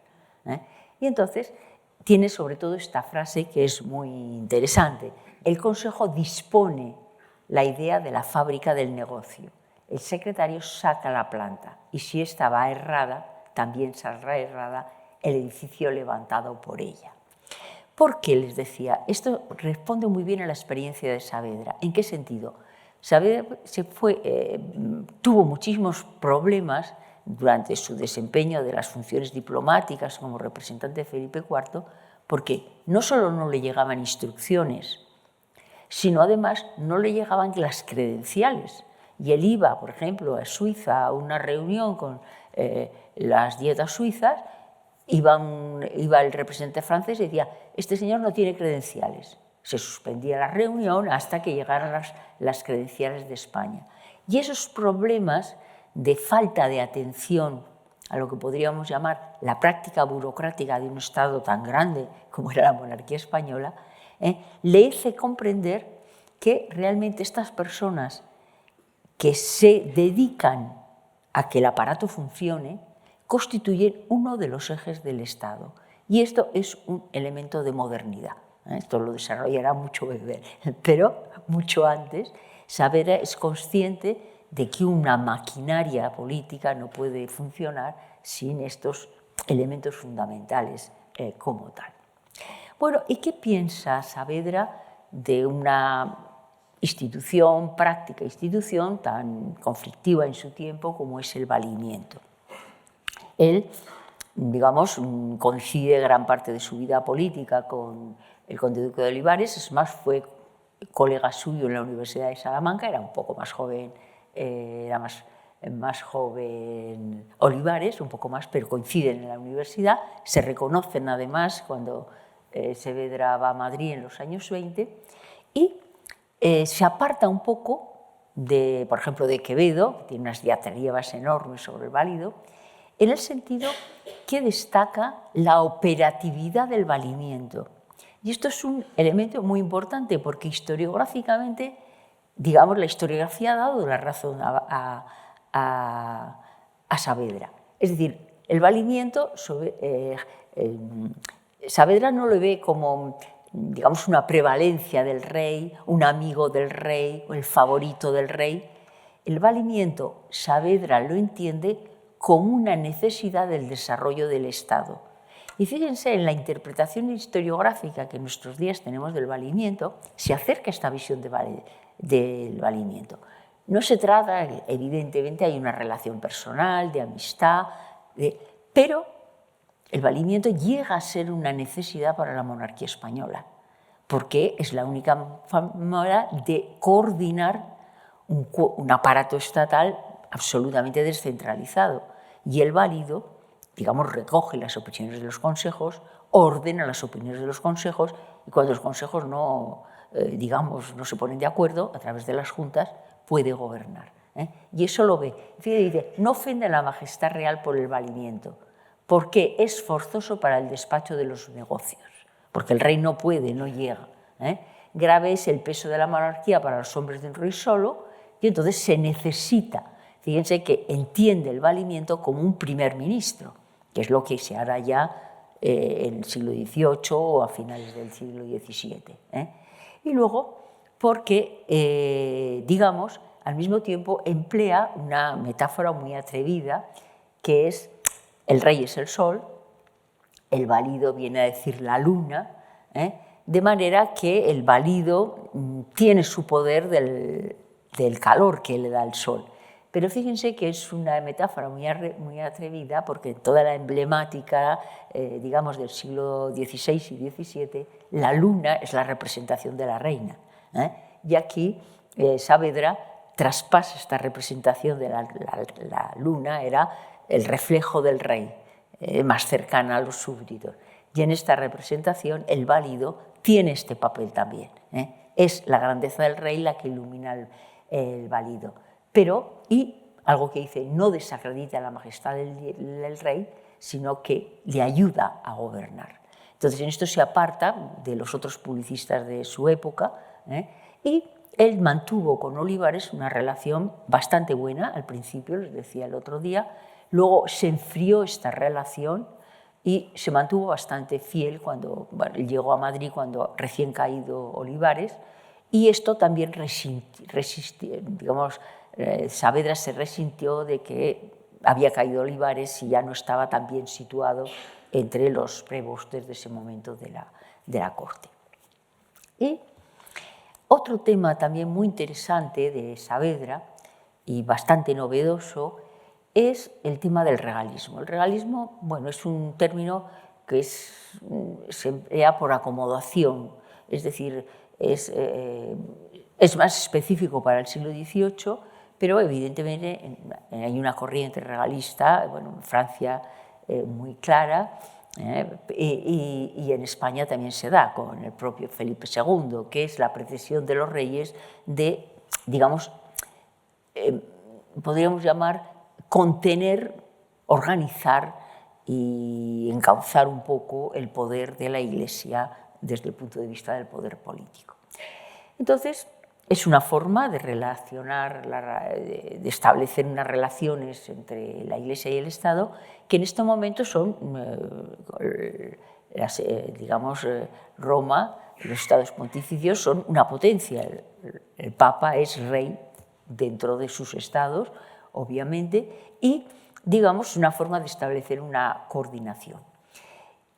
Y entonces tiene sobre todo esta frase que es muy interesante. El consejo dispone la idea de la fábrica del negocio. El secretario saca la planta y si esta va errada, también saldrá errada el edificio levantado por ella. ¿Por qué les decía? Esto responde muy bien a la experiencia de Saavedra. ¿En qué sentido? Saavedra tuvo muchísimos problemas durante su desempeño de las funciones diplomáticas como representante de Felipe IV, porque no solo no le llegaban instrucciones, sino además no le llegaban las credenciales. Y él iba, por ejemplo, a Suiza a una reunión con las dietas suizas, iba el representante francés y decía, este señor no tiene credenciales. Se suspendía la reunión hasta que llegaran las credenciales de España. Y esos problemas de falta de atención a lo que podríamos llamar la práctica burocrática de un Estado tan grande como era la monarquía española, le hice comprender que realmente estas personas que se dedican a que el aparato funcione constituyen uno de los ejes del Estado. Y esto es un elemento de modernidad. Esto lo desarrollará mucho Weber, pero mucho antes Saavedra es consciente de que una maquinaria política no puede funcionar sin estos elementos fundamentales como tal. Bueno, ¿y qué piensa Saavedra de una práctica institución tan conflictiva en su tiempo como es el valimiento? Él, digamos, coincide gran parte de su vida política con el conde duque de Olivares, es más, fue colega suyo en la Universidad de Salamanca, era un poco más joven, era más joven Olivares, un poco más, pero coinciden en la universidad, se reconocen además cuando Saavedra va a Madrid en los años 20 y se aparta un poco, por ejemplo, de Quevedo, que tiene unas diatribas enormes sobre el válido, en el sentido que destaca la operatividad del valimiento. Y esto es un elemento muy importante porque historiográficamente, digamos, la historiografía ha dado la razón a Saavedra. Es decir, el valimiento, Saavedra no lo ve como, digamos, una prevalencia del rey, un amigo del rey o el favorito del rey. El valimiento, Saavedra lo entiende como una necesidad del desarrollo del Estado. Y fíjense, en la interpretación historiográfica que en nuestros días tenemos del valimiento, se acerca esta visión del valimiento. No se trata, evidentemente hay una relación personal, de amistad, pero el valimiento llega a ser una necesidad para la monarquía española, porque es la única manera de coordinar un aparato estatal absolutamente descentralizado. Y el válido, digamos, recoge las opiniones de los consejos, ordena las opiniones de los consejos, y cuando los consejos no se ponen de acuerdo, a través de las juntas, puede gobernar. Y eso lo ve. Fíjate, dice, no ofende a la majestad real por el valimiento, porque es forzoso para el despacho de los negocios, porque el rey no puede, no llega. Grave es el peso de la monarquía para los hombres de un rey solo, y entonces se necesita. Fíjense que entiende el valimiento como un primer ministro, que es lo que se hará ya en el siglo XVIII o a finales del siglo XVII. Y luego, porque, digamos, al mismo tiempo emplea una metáfora muy atrevida, que es el rey es el sol, el válido viene a decir la luna, de manera que el válido tiene su poder del calor que le da el sol. Pero fíjense que es una metáfora muy atrevida porque en toda la emblemática, digamos, del siglo XVI y XVII, la luna es la representación de la reina. Y aquí Saavedra traspasa esta representación de la luna, era el reflejo del rey, más cercana a los súbditos. Y en esta representación el válido tiene este papel también. Es la grandeza del rey la que ilumina el válido. Pero, y algo que dice, no desacredita la majestad del rey, sino que le ayuda a gobernar. Entonces, en esto se aparta de los otros publicistas de su época, y él mantuvo con Olivares una relación bastante buena al principio, les decía el otro día, luego se enfrió esta relación y se mantuvo bastante fiel cuando llegó a Madrid, cuando recién caído Olivares, y esto también Saavedra se resintió de que había caído Olivares y ya no estaba tan bien situado entre los prebostes de ese momento de la corte. Y Otro tema también muy interesante de Saavedra y bastante novedoso es el tema del regalismo. El regalismo, bueno, es un término que se emplea por acomodación, es decir, es más específico para el siglo XVIII, pero evidentemente hay una corriente regalista, bueno, en Francia muy clara, y en España también se da con el propio Felipe II, que es la precesión de los reyes de, digamos, podríamos llamar contener, organizar y encauzar un poco el poder de la Iglesia desde el punto de vista del poder político. Entonces, es una forma de relacionar, de establecer unas relaciones entre la Iglesia y el Estado que en este momento son, digamos, Roma, los Estados pontificios son una potencia. El Papa es rey dentro de sus estados, obviamente, y, digamos, una forma de establecer una coordinación.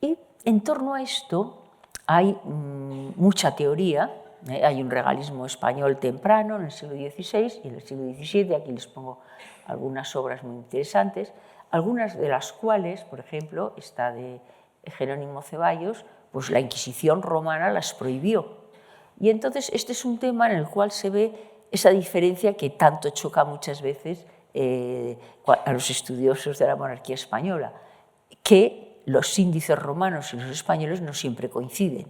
Y en torno a esto hay mucha teoría. Hay un regalismo español temprano en el siglo XVI y en el siglo XVII. Aquí les pongo algunas obras muy interesantes, algunas de las cuales, por ejemplo, esta de Jerónimo Ceballos, pues la Inquisición romana las prohibió. Y entonces este es un tema en el cual se ve esa diferencia que tanto choca muchas veces a los estudiosos de la monarquía española, que los índices romanos y los españoles no siempre coinciden.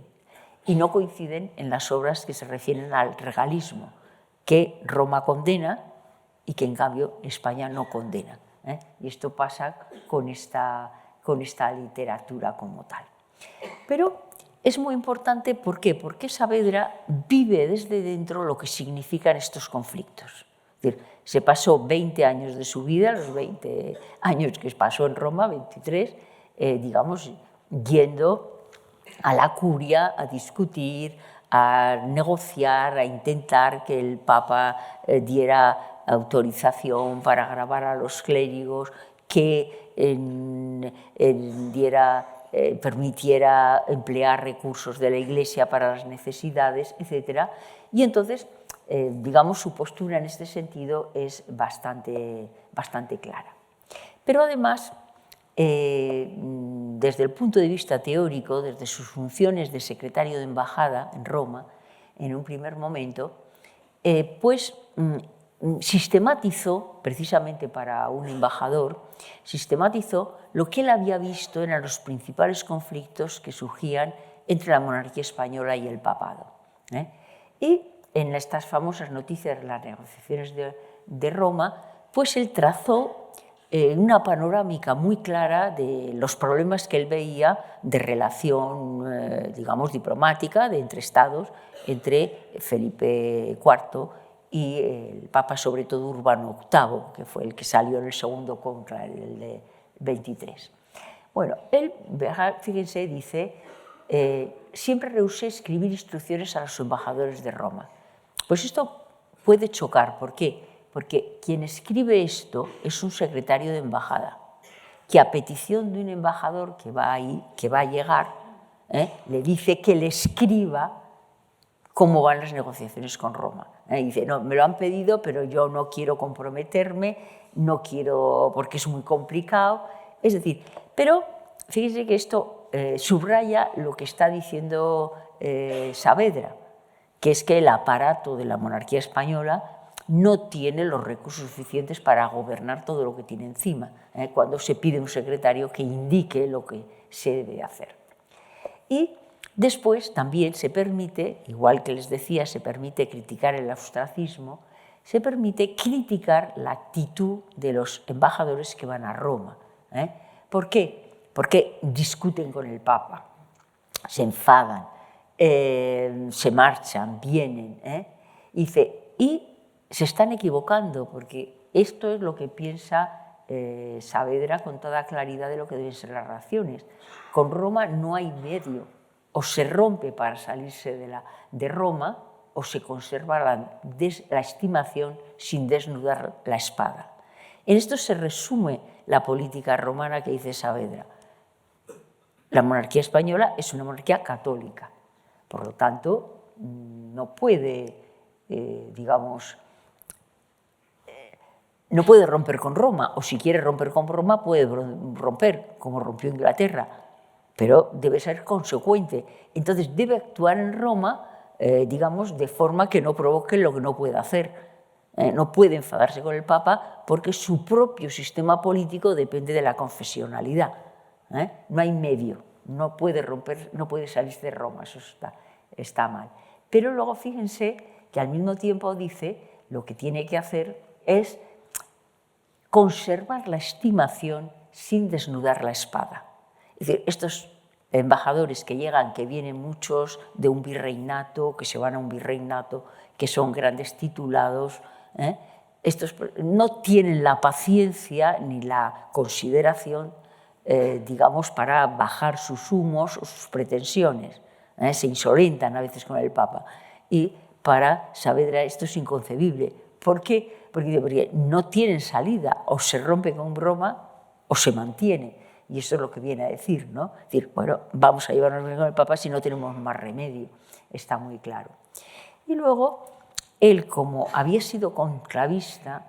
Y no coinciden en las obras que se refieren al regalismo, que Roma condena y que en cambio España no condena. Y esto pasa con esta literatura como tal. Pero es muy importante, ¿por qué? Porque Saavedra vive desde dentro lo que significan estos conflictos. Es decir, se pasó 20 años de su vida, los 20 años que pasó en Roma, 23, digamos, yendo a la curia a discutir, a negociar, a intentar que el Papa diera autorización para grabar a los clérigos, que permitiera emplear recursos de la Iglesia para las necesidades, etc. Y entonces, digamos, su postura en este sentido es bastante clara. Pero además, desde el punto de vista teórico, desde sus funciones de secretario de embajada en Roma, en un primer momento, pues sistematizó, precisamente para un embajador, sistematizó lo que él había visto eran los principales conflictos que surgían entre la monarquía española y el papado. Y en estas famosas noticias de las negociaciones de Roma, pues él trazó una panorámica muy clara de los problemas que él veía de relación, digamos, diplomática entre estados, entre Felipe IV y el Papa, sobre todo Urbano VIII, que fue el que salió en el segundo cónclave, el de 23. Bueno, él, fíjense, dice, siempre rehusé escribir instrucciones a los embajadores de Roma. Pues esto puede chocar, ¿por qué? Porque quien escribe esto es un secretario de embajada, que a petición de un embajador que va a llegar, le dice que le escriba cómo van las negociaciones con Roma. Y dice, no, me lo han pedido, pero yo no quiero comprometerme, no quiero, porque es muy complicado. Es decir, pero fíjense que esto subraya lo que está diciendo Saavedra, que es que el aparato de la monarquía española no tiene los recursos suficientes para gobernar todo lo que tiene encima, cuando se pide un secretario que indique lo que se debe hacer. Y después también se permite, igual que les decía, se permite criticar el ostracismo, se permite criticar la actitud de los embajadores que van a Roma. ¿Por qué? Porque discuten con el Papa, se enfadan, se marchan, vienen. Y se están equivocando, porque esto es lo que piensa Saavedra con toda claridad de lo que deben ser las relaciones. Con Roma no hay medio, o se rompe para salirse de Roma, o se conserva la estimación sin desnudar la espada. En esto se resume la política romana que dice Saavedra. La monarquía española es una monarquía católica, por lo tanto, no puede, digamos, no puede romper con Roma, o si quiere romper con Roma puede romper, como rompió Inglaterra, pero debe ser consecuente. Entonces debe actuar en Roma, digamos, de forma que no provoque lo que no puede hacer. No puede enfadarse con el Papa porque su propio sistema político depende de la confesionalidad. No hay medio, no puede romper, no puede salirse de Roma, eso está mal. Pero luego fíjense que al mismo tiempo dice lo que tiene que hacer es conservar la estimación sin desnudar la espada. Es decir, estos embajadores que llegan, que vienen muchos de un virreinato, que se van a un virreinato, que son grandes titulados, estos no tienen la paciencia ni la consideración, digamos, para bajar sus humos o sus pretensiones. Se insolentan a veces con el Papa. Y para Saavedra esto es inconcebible. ¿Por qué? Porque no tienen salida, o se rompe con Roma o se mantiene. Y eso es lo que viene a decir, ¿no? Es decir, bueno, vamos a llevarnos bien con el Papa si no tenemos más remedio. Está muy claro. Y luego, él, como había sido conclavista,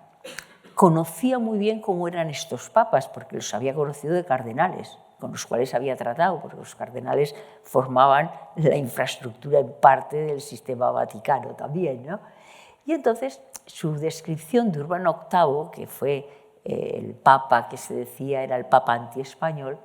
conocía muy bien cómo eran estos papas, porque los había conocido de cardenales, con los cuales había tratado, porque los cardenales formaban la infraestructura en parte del sistema vaticano también, ¿no? Y entonces su descripción de Urbano VIII, que fue el papa que se decía era el papa antiespañol,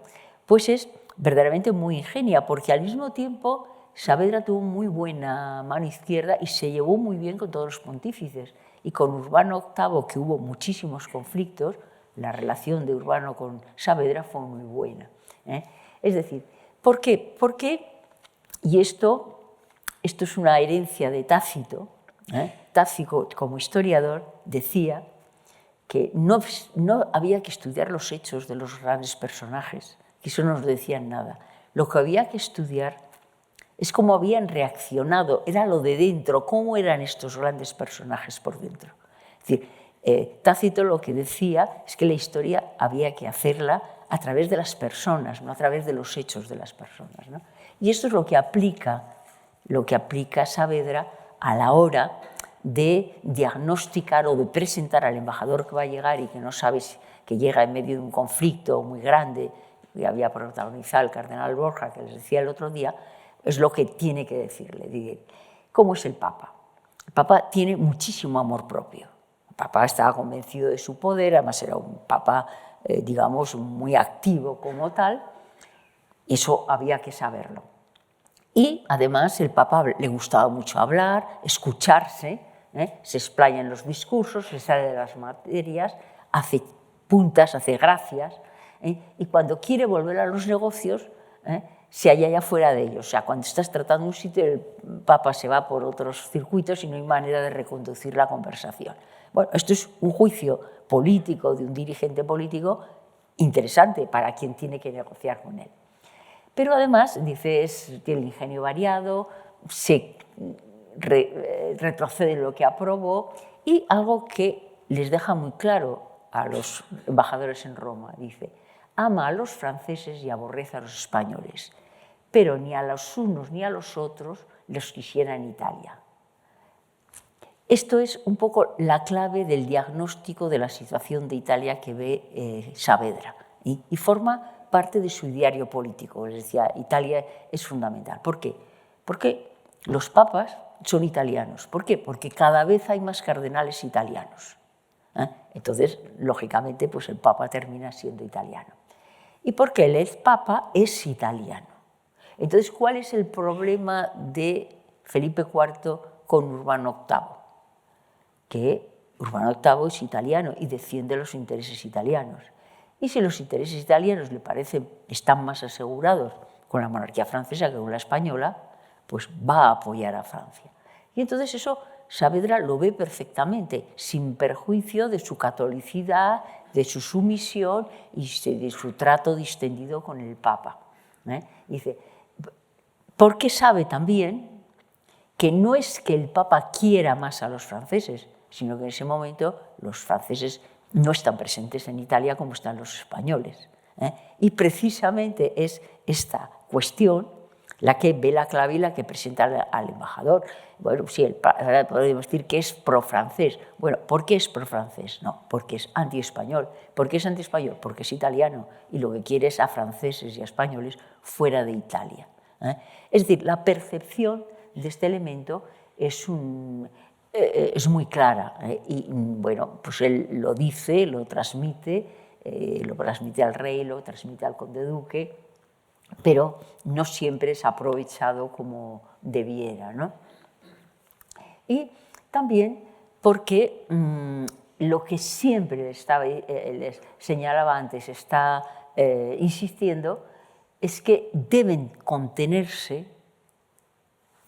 pues es verdaderamente muy ingenia, porque al mismo tiempo Saavedra tuvo muy buena mano izquierda y se llevó muy bien con todos los pontífices. Y con Urbano VIII, que hubo muchísimos conflictos, la relación de Urbano con Saavedra fue muy buena. Es decir, ¿por qué? Porque, y esto es una herencia de Tácito, Tácito, como historiador, decía que no había que estudiar los hechos de los grandes personajes, que eso no nos decían nada. Lo que había que estudiar es cómo habían reaccionado, era lo de dentro, cómo eran estos grandes personajes por dentro. Es decir, Tácito lo que decía es que la historia había que hacerla a través de las personas, no a través de los hechos de las personas, ¿no? Y esto es lo que aplica Saavedra a la hora de diagnosticar o de presentar al embajador que va a llegar y que no sabes que llega en medio de un conflicto muy grande que había protagonizado el cardenal Borja, que les decía el otro día, es lo que tiene que decirle. ¿Cómo es el Papa? El Papa tiene muchísimo amor propio. El Papa estaba convencido de su poder, además era un Papa, digamos, muy activo como tal, eso había que saberlo. Y además el Papa le gustaba mucho hablar, escucharse, se explaya en los discursos, se sale de las materias, hace puntas, hace gracias, y cuando quiere volver a los negocios, se halla ya fuera de ellos. O sea, cuando estás tratando un sitio, el Papa se va por otros circuitos y no hay manera de reconducir la conversación. Bueno, esto es un juicio político de un dirigente político interesante para quien tiene que negociar con él. Pero además, dice, tiene el ingenio variado, se retrocede en lo que aprobó y algo que les deja muy claro a los embajadores en Roma, dice, ama a los franceses y aborrece a los españoles, pero ni a los unos ni a los otros los quisiera en Italia. Esto es un poco la clave del diagnóstico de la situación de Italia que ve Saavedra y forma parte de su diario político. Les decía, Italia es fundamental. ¿Por qué? Porque los papas son italianos. ¿Por qué? Porque cada vez hay más cardenales italianos. Entonces, lógicamente, pues el papa termina siendo italiano. Y porque el papa es italiano. Entonces, ¿cuál es el problema de Felipe IV con Urbano VIII? Que Urbano VIII es italiano y defiende los intereses italianos. Y si los intereses italianos le parecen están más asegurados con la monarquía francesa que con la española, pues va a apoyar a Francia. Y entonces eso Saavedra lo ve perfectamente, sin perjuicio de su catolicidad, de su sumisión y de su trato distendido con el Papa. Dice, porque sabe también que no es que el Papa quiera más a los franceses, sino que en ese momento los franceses no están presentes en Italia como están los españoles. Y precisamente es esta cuestión la que ve la clave y la que presenta al embajador. Bueno, sí, podemos decir que es pro-francés. Bueno, ¿por qué es pro-francés? No, porque es anti-español. ¿Por qué es anti-español? Porque es italiano y lo que quiere es a franceses y a españoles fuera de Italia. Es decir, la percepción de este elemento es muy clara y bueno, pues él lo dice, lo transmite al rey, lo transmite al conde duque, pero no siempre es aprovechado como debiera, ¿no? Y también porque lo que siempre les señalaba antes, está insistiendo, es que deben contenerse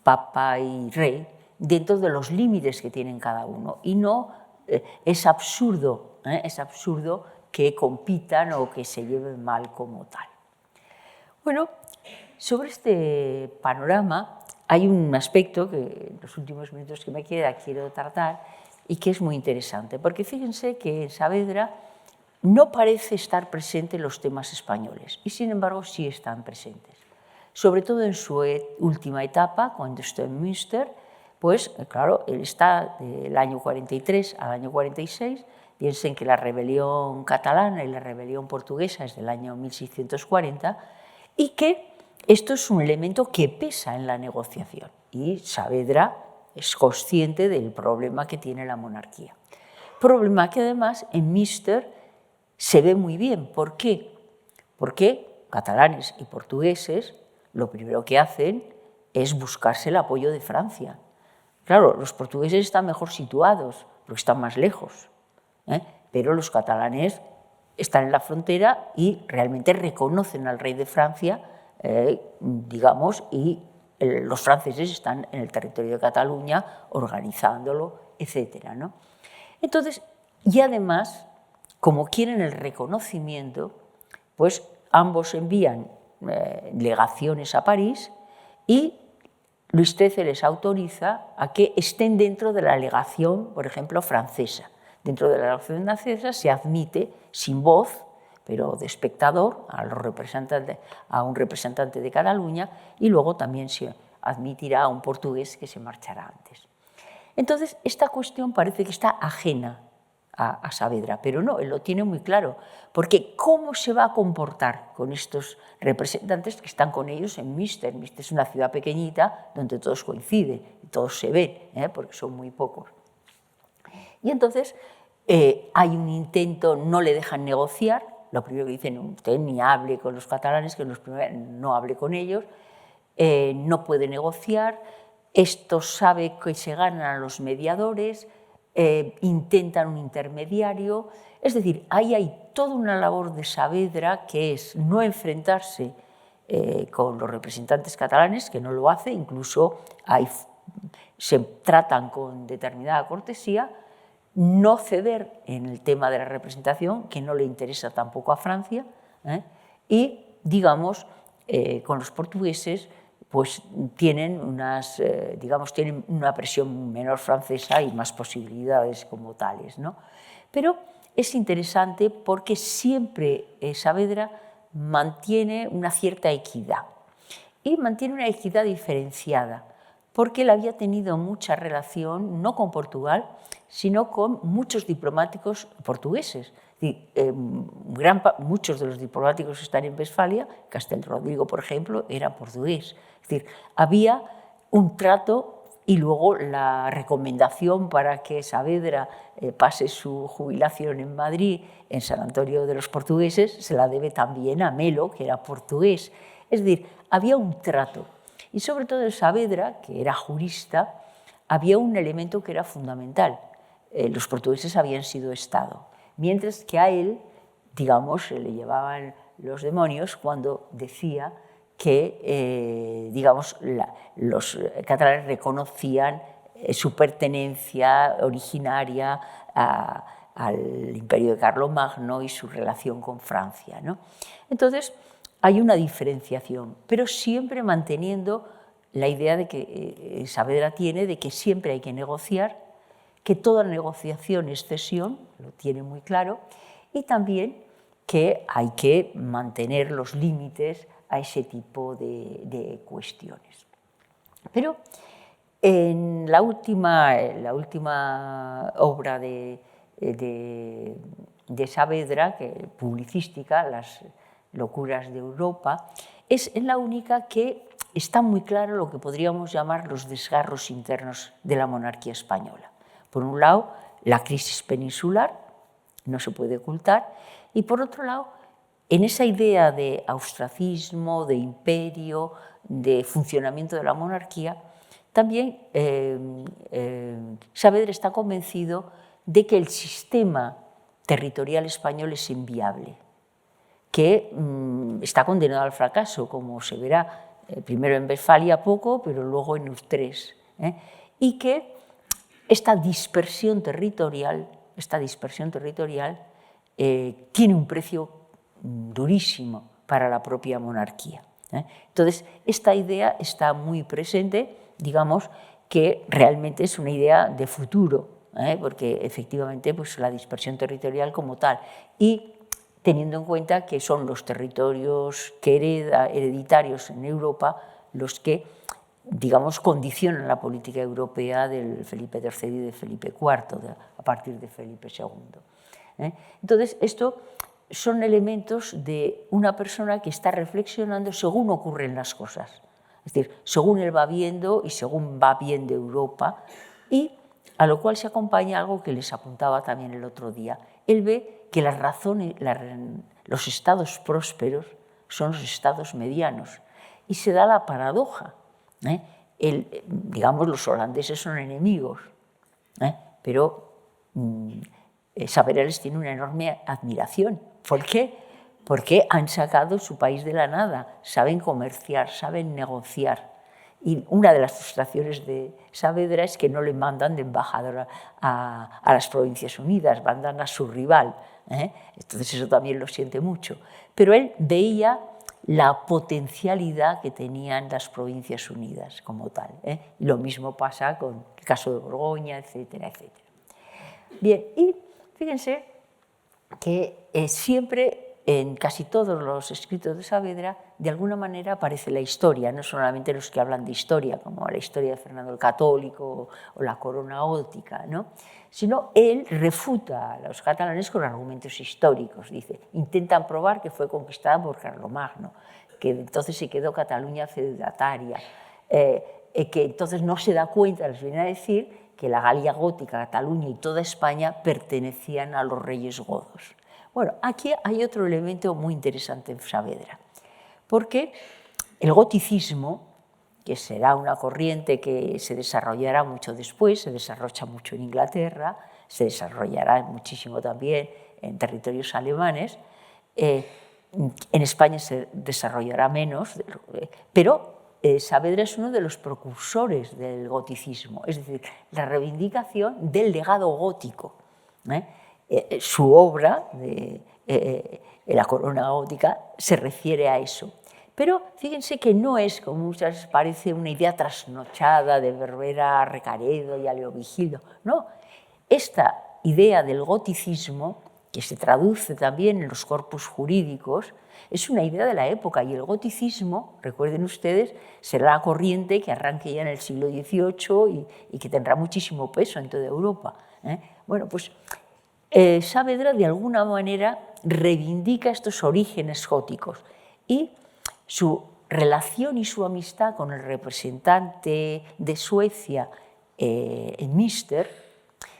papa y rey dentro de los límites que tienen cada uno y no es absurdo que compitan o que se lleven mal como tal. Bueno, sobre este panorama hay un aspecto que en los últimos minutos que me queda quiero tratar y que es muy interesante, porque fíjense que en Saavedra no parece estar presente en los temas españoles y sin embargo sí están presentes. Sobre todo en su última etapa, cuando está en Münster, pues claro, él está del año 43 al año 46, piensen que la rebelión catalana y la rebelión portuguesa es del año 1640 y que esto es un elemento que pesa en la negociación y Saavedra es consciente del problema que tiene la monarquía. Problema que además en Münster se ve muy bien. ¿Por qué? Porque catalanes y portugueses lo primero que hacen es buscarse el apoyo de Francia. Claro, los portugueses están mejor situados porque están más lejos, pero los catalanes están en la frontera y realmente reconocen al rey de Francia, digamos, y los franceses están en el territorio de Cataluña organizándolo, etc., ¿no? Entonces, y además, como quieren el reconocimiento, pues ambos envían legaciones a París y Luis XIII les autoriza a que estén dentro de la legación, por ejemplo, francesa. Dentro de la legación francesa se admite sin voz, pero de espectador, a un representante de Cataluña y luego también se admitirá a un portugués que se marchará antes. Entonces, esta cuestión parece que está ajena a Saavedra, pero no, él lo tiene muy claro, porque ¿cómo se va a comportar con estos representantes que están con ellos en Münster? Münster es una ciudad pequeñita donde todos coinciden, todos se ven, porque son muy pocos. Y entonces hay un intento, no le dejan negociar, lo primero que dicen, usted ni hable con los catalanes, que no hable con ellos, no puede negociar, esto sabe que se ganan a los mediadores, intentan un intermediario, es decir, ahí hay toda una labor de Saavedra que es no enfrentarse con los representantes catalanes, que no lo hace, incluso se tratan con determinada cortesía, no ceder en el tema de la representación, que no le interesa tampoco a Francia, y, digamos, con los portugueses, pues tienen una presión menor francesa y más posibilidades como tales, ¿no? Pero es interesante porque siempre Saavedra mantiene una cierta equidad y mantiene una equidad diferenciada porque él había tenido mucha relación no con Portugal, sino con muchos diplomáticos portugueses. Muchos de los diplomáticos que están en Westfalia, Castel Rodrigo, por ejemplo, era portugués. Es decir, había un trato y luego la recomendación para que Saavedra pase su jubilación en Madrid, en San Antonio de los Portugueses, se la debe también a Melo, que era portugués. Es decir, había un trato. Y sobre todo en Saavedra, que era jurista, había un elemento que era fundamental. Los portugueses habían sido Estado, mientras que a él, digamos, se le llevaban los demonios cuando decía que, digamos, los catalanes reconocían su pertenencia originaria al imperio de Carlomagno y su relación con Francia, ¿no? Entonces, hay una diferenciación, pero siempre manteniendo la idea de que Saavedra tiene de que siempre hay que negociar, que toda negociación es cesión, lo tiene muy claro, y también que hay que mantener los límites a ese tipo de cuestiones. Pero en la última obra de Saavedra, publicística, Las locuras de Europa, es la única que está muy claro lo que podríamos llamar los desgarros internos de la monarquía española. Por un lado, la crisis peninsular, no se puede ocultar, y por otro lado, en esa idea de austracismo, de imperio, de funcionamiento de la monarquía, también Saavedra está convencido de que el sistema territorial español es inviable, que está condenado al fracaso, como se verá primero en Westfalia poco, pero luego en Utrecht, y que esta dispersión territorial tiene un precio durísimo para la propia monarquía. Entonces, esta idea está muy presente, digamos que realmente es una idea de futuro, porque efectivamente pues, la dispersión territorial como tal, y teniendo en cuenta que son los territorios que hereditarios en Europa los que, digamos, condicionan la política europea del Felipe III y de Felipe IV, a partir de Felipe II. Entonces, esto son elementos de una persona que está reflexionando según ocurren las cosas, es decir, según él va viendo y según va viendo Europa, y a lo cual se acompaña algo que les apuntaba también el otro día. Él ve que los estados prósperos son los estados medianos, y se da la paradoja. Digamos, los holandeses son enemigos, pero Saavedra les tiene una enorme admiración. ¿Por qué? Porque han sacado su país de la nada, saben comerciar, saben negociar. Y una de las frustraciones de Saavedra es que no le mandan de embajador a las Provincias Unidas, mandan a su rival. Entonces eso también lo siente mucho. Pero él veía la potencialidad que tenían las Provincias Unidas como tal. Y lo mismo pasa con el caso de Borgoña, etcétera, etcétera. Bien, y fíjense que siempre en casi todos los escritos de Saavedra, de alguna manera aparece la historia, no solamente los que hablan de historia, como la historia de Fernando el Católico o la corona gótica, ¿no? Sino él refuta a los catalanes con argumentos históricos. Dice, intentan probar que fue conquistada por Carlomagno, que entonces se quedó Cataluña feudataria, que entonces no se da cuenta, les viene a decir, que la Galia gótica, Cataluña y toda España pertenecían a los reyes godos. Bueno, aquí hay otro elemento muy interesante en Saavedra, porque el goticismo, que será una corriente que se desarrollará mucho después, se desarrolla mucho en Inglaterra, se desarrollará muchísimo también en territorios alemanes, en España se desarrollará menos, pero Saavedra es uno de los precursores del goticismo, es decir, la reivindicación del legado gótico. Su obra, La corona gótica, se refiere a eso. Pero fíjense que no es, como muchas veces parece, una idea trasnochada de Berbera a Recaredo y a Leovigildo. No, esta idea del goticismo, que se traduce también en los corpus jurídicos, es una idea de la época, y el goticismo, recuerden ustedes, será la corriente que arranque ya en el siglo XVIII y que tendrá muchísimo peso en toda Europa. Bueno, pues Saavedra de alguna manera reivindica estos orígenes góticos, y su relación y su amistad con el representante de Suecia en Münster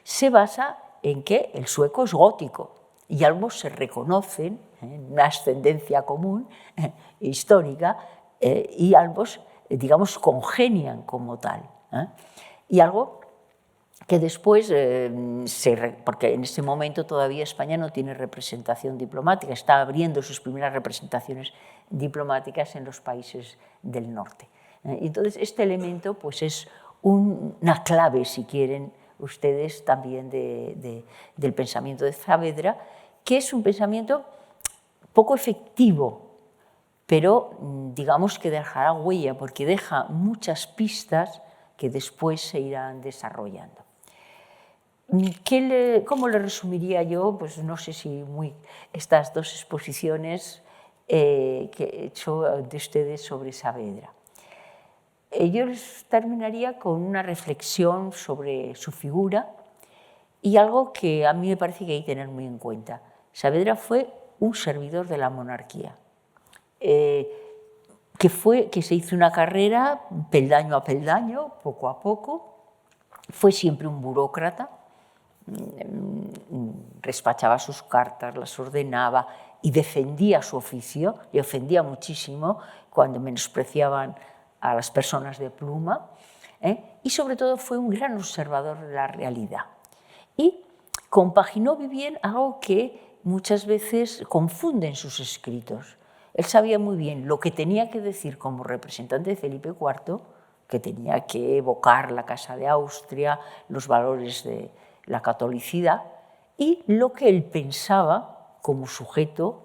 se basa en que el sueco es gótico y ambos se reconocen en una ascendencia común histórica, y ambos, digamos, congenian como tal. Y algo que después, porque en ese momento todavía España no tiene representación diplomática, está abriendo sus primeras representaciones diplomáticas en los países del norte. Entonces, este elemento pues, es una clave, si quieren ustedes, también del pensamiento de Saavedra, que es un pensamiento poco efectivo, pero digamos que dejará huella, porque deja muchas pistas que después se irán desarrollando. ¿Cómo le resumiría yo? Pues no sé si estas dos exposiciones que he hecho de ustedes sobre Saavedra. Yo les terminaría con una reflexión sobre su figura y algo que a mí me parece que hay que tener muy en cuenta. Saavedra fue un servidor de la monarquía, que se hizo una carrera peldaño a peldaño, poco a poco. Fue siempre un burócrata, despachaba sus cartas, las ordenaba y defendía su oficio, le ofendía muchísimo cuando menospreciaban a las personas de pluma, y sobre todo fue un gran observador de la realidad. Y compaginó muy bien algo que muchas veces confunden sus escritos. Él sabía muy bien lo que tenía que decir como representante de Felipe IV, que tenía que evocar la Casa de Austria, los valores de la catolicidad, y lo que él pensaba como sujeto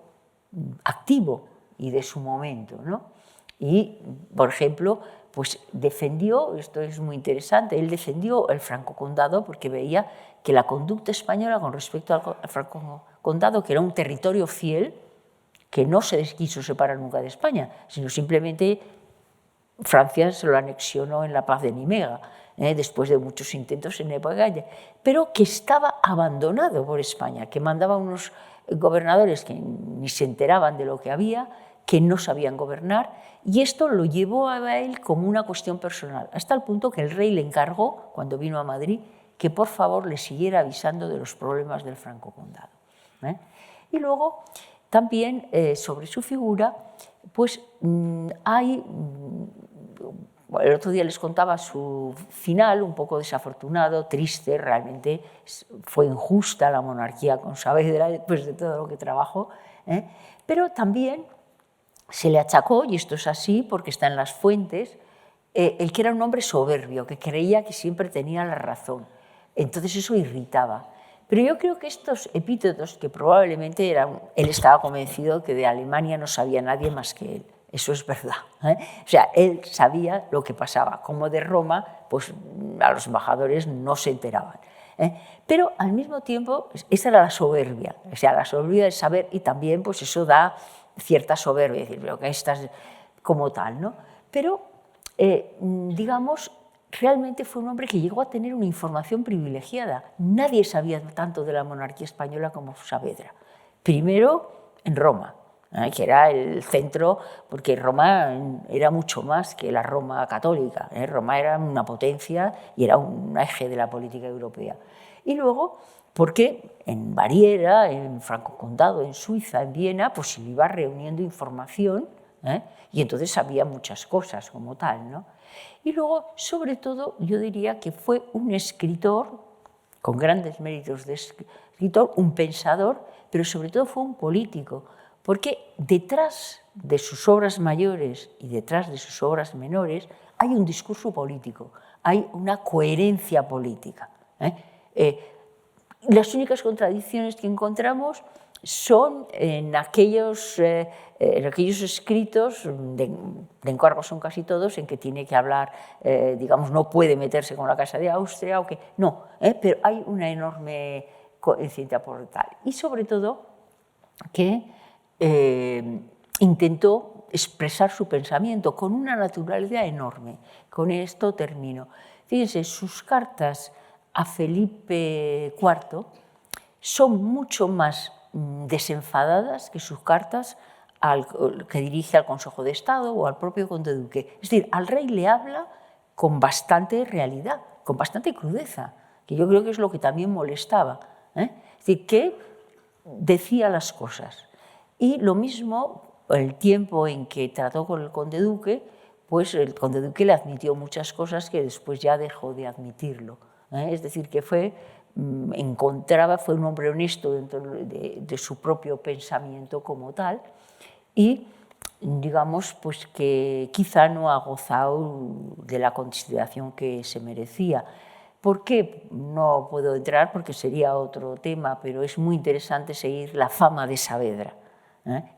activo y de su momento, ¿no? Y, por ejemplo, pues defendió, esto es muy interesante, él defendió el Franco Condado porque veía que la conducta española con respecto al Franco Condado, que era un territorio fiel, que no se quiso separar nunca de España, sino simplemente Francia se lo anexionó en la paz de Nimega, después de muchos intentos en época, pero que estaba abandonado por España, que mandaba unos gobernadores que ni se enteraban de lo que había, que no sabían gobernar, y esto lo llevó a él como una cuestión personal, hasta el punto que el rey le encargó, cuando vino a Madrid, que por favor le siguiera avisando de los problemas del Franco Condado. Y luego, también sobre su figura, pues hay... El otro día les contaba su final, un poco desafortunado, triste, realmente fue injusta la monarquía con Saavedra después de todo lo que trabajó, pero también se le achacó, y esto es así porque está en las fuentes, el que era un hombre soberbio, que creía que siempre tenía la razón. Entonces eso irritaba. Pero yo creo que estos epítetos, que probablemente él estaba convencido que de Alemania no sabía nadie más que él. Eso es verdad. O sea, él sabía lo que pasaba. Como de Roma, pues a los embajadores no se enteraban. Pero al mismo tiempo, esa era la soberbia. O sea, la soberbia de saber, y también pues eso da cierta soberbia, decir, pero que estás como tal, ¿no? Pero, digamos, realmente fue un hombre que llegó a tener una información privilegiada. Nadie sabía tanto de la monarquía española como Saavedra. Primero, en Roma, que era el centro, porque Roma era mucho más que la Roma católica. Roma era una potencia y era un eje de la política europea. Y luego, porque en Baviera, en Franco Condado, en Suiza, en Viena, pues se iba reuniendo información, y entonces sabía muchas cosas como tal, ¿no? Y luego, sobre todo, yo diría que fue un escritor, con grandes méritos de escritor, un pensador, pero sobre todo fue un político, porque detrás de sus obras mayores y detrás de sus obras menores hay un discurso político, hay una coherencia política. Las únicas contradicciones que encontramos son en aquellos escritos, de encargo son casi todos, en que tiene que hablar, digamos, no puede meterse con la Casa de Austria, o que, no, pero hay una enorme coherencia por tal. Y sobre todo que intentó expresar su pensamiento con una naturalidad enorme. Con esto termino. Fíjense, sus cartas a Felipe IV son mucho más desenfadadas que sus cartas que dirige al Consejo de Estado o al propio Conde Duque. Es decir, al rey le habla con bastante realidad, con bastante crudeza, que yo creo que es lo que también molestaba. Es decir, que decía las cosas. Y lo mismo, el tiempo en que trató con el Conde Duque, pues el Conde Duque le admitió muchas cosas que después ya dejó de admitirlo. Es decir, que fue un hombre honesto dentro de su propio pensamiento como tal, y digamos pues que quizá no ha gozado de la consideración que se merecía. ¿Por qué? No puedo entrar porque sería otro tema, pero es muy interesante seguir la fama de Saavedra.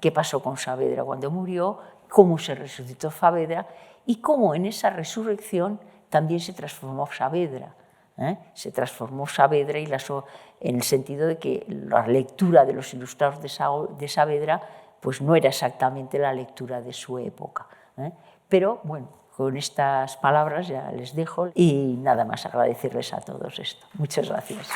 ¿Qué pasó con Saavedra cuando murió? ¿Cómo se resucitó Saavedra? Y cómo en esa resurrección también se transformó Saavedra. Se transformó Saavedra en el sentido de que la lectura de los ilustrados de Saavedra pues no era exactamente la lectura de su época, ¿eh? Pero bueno, con estas palabras ya les dejo y nada más agradecerles a todos esto. Muchas gracias.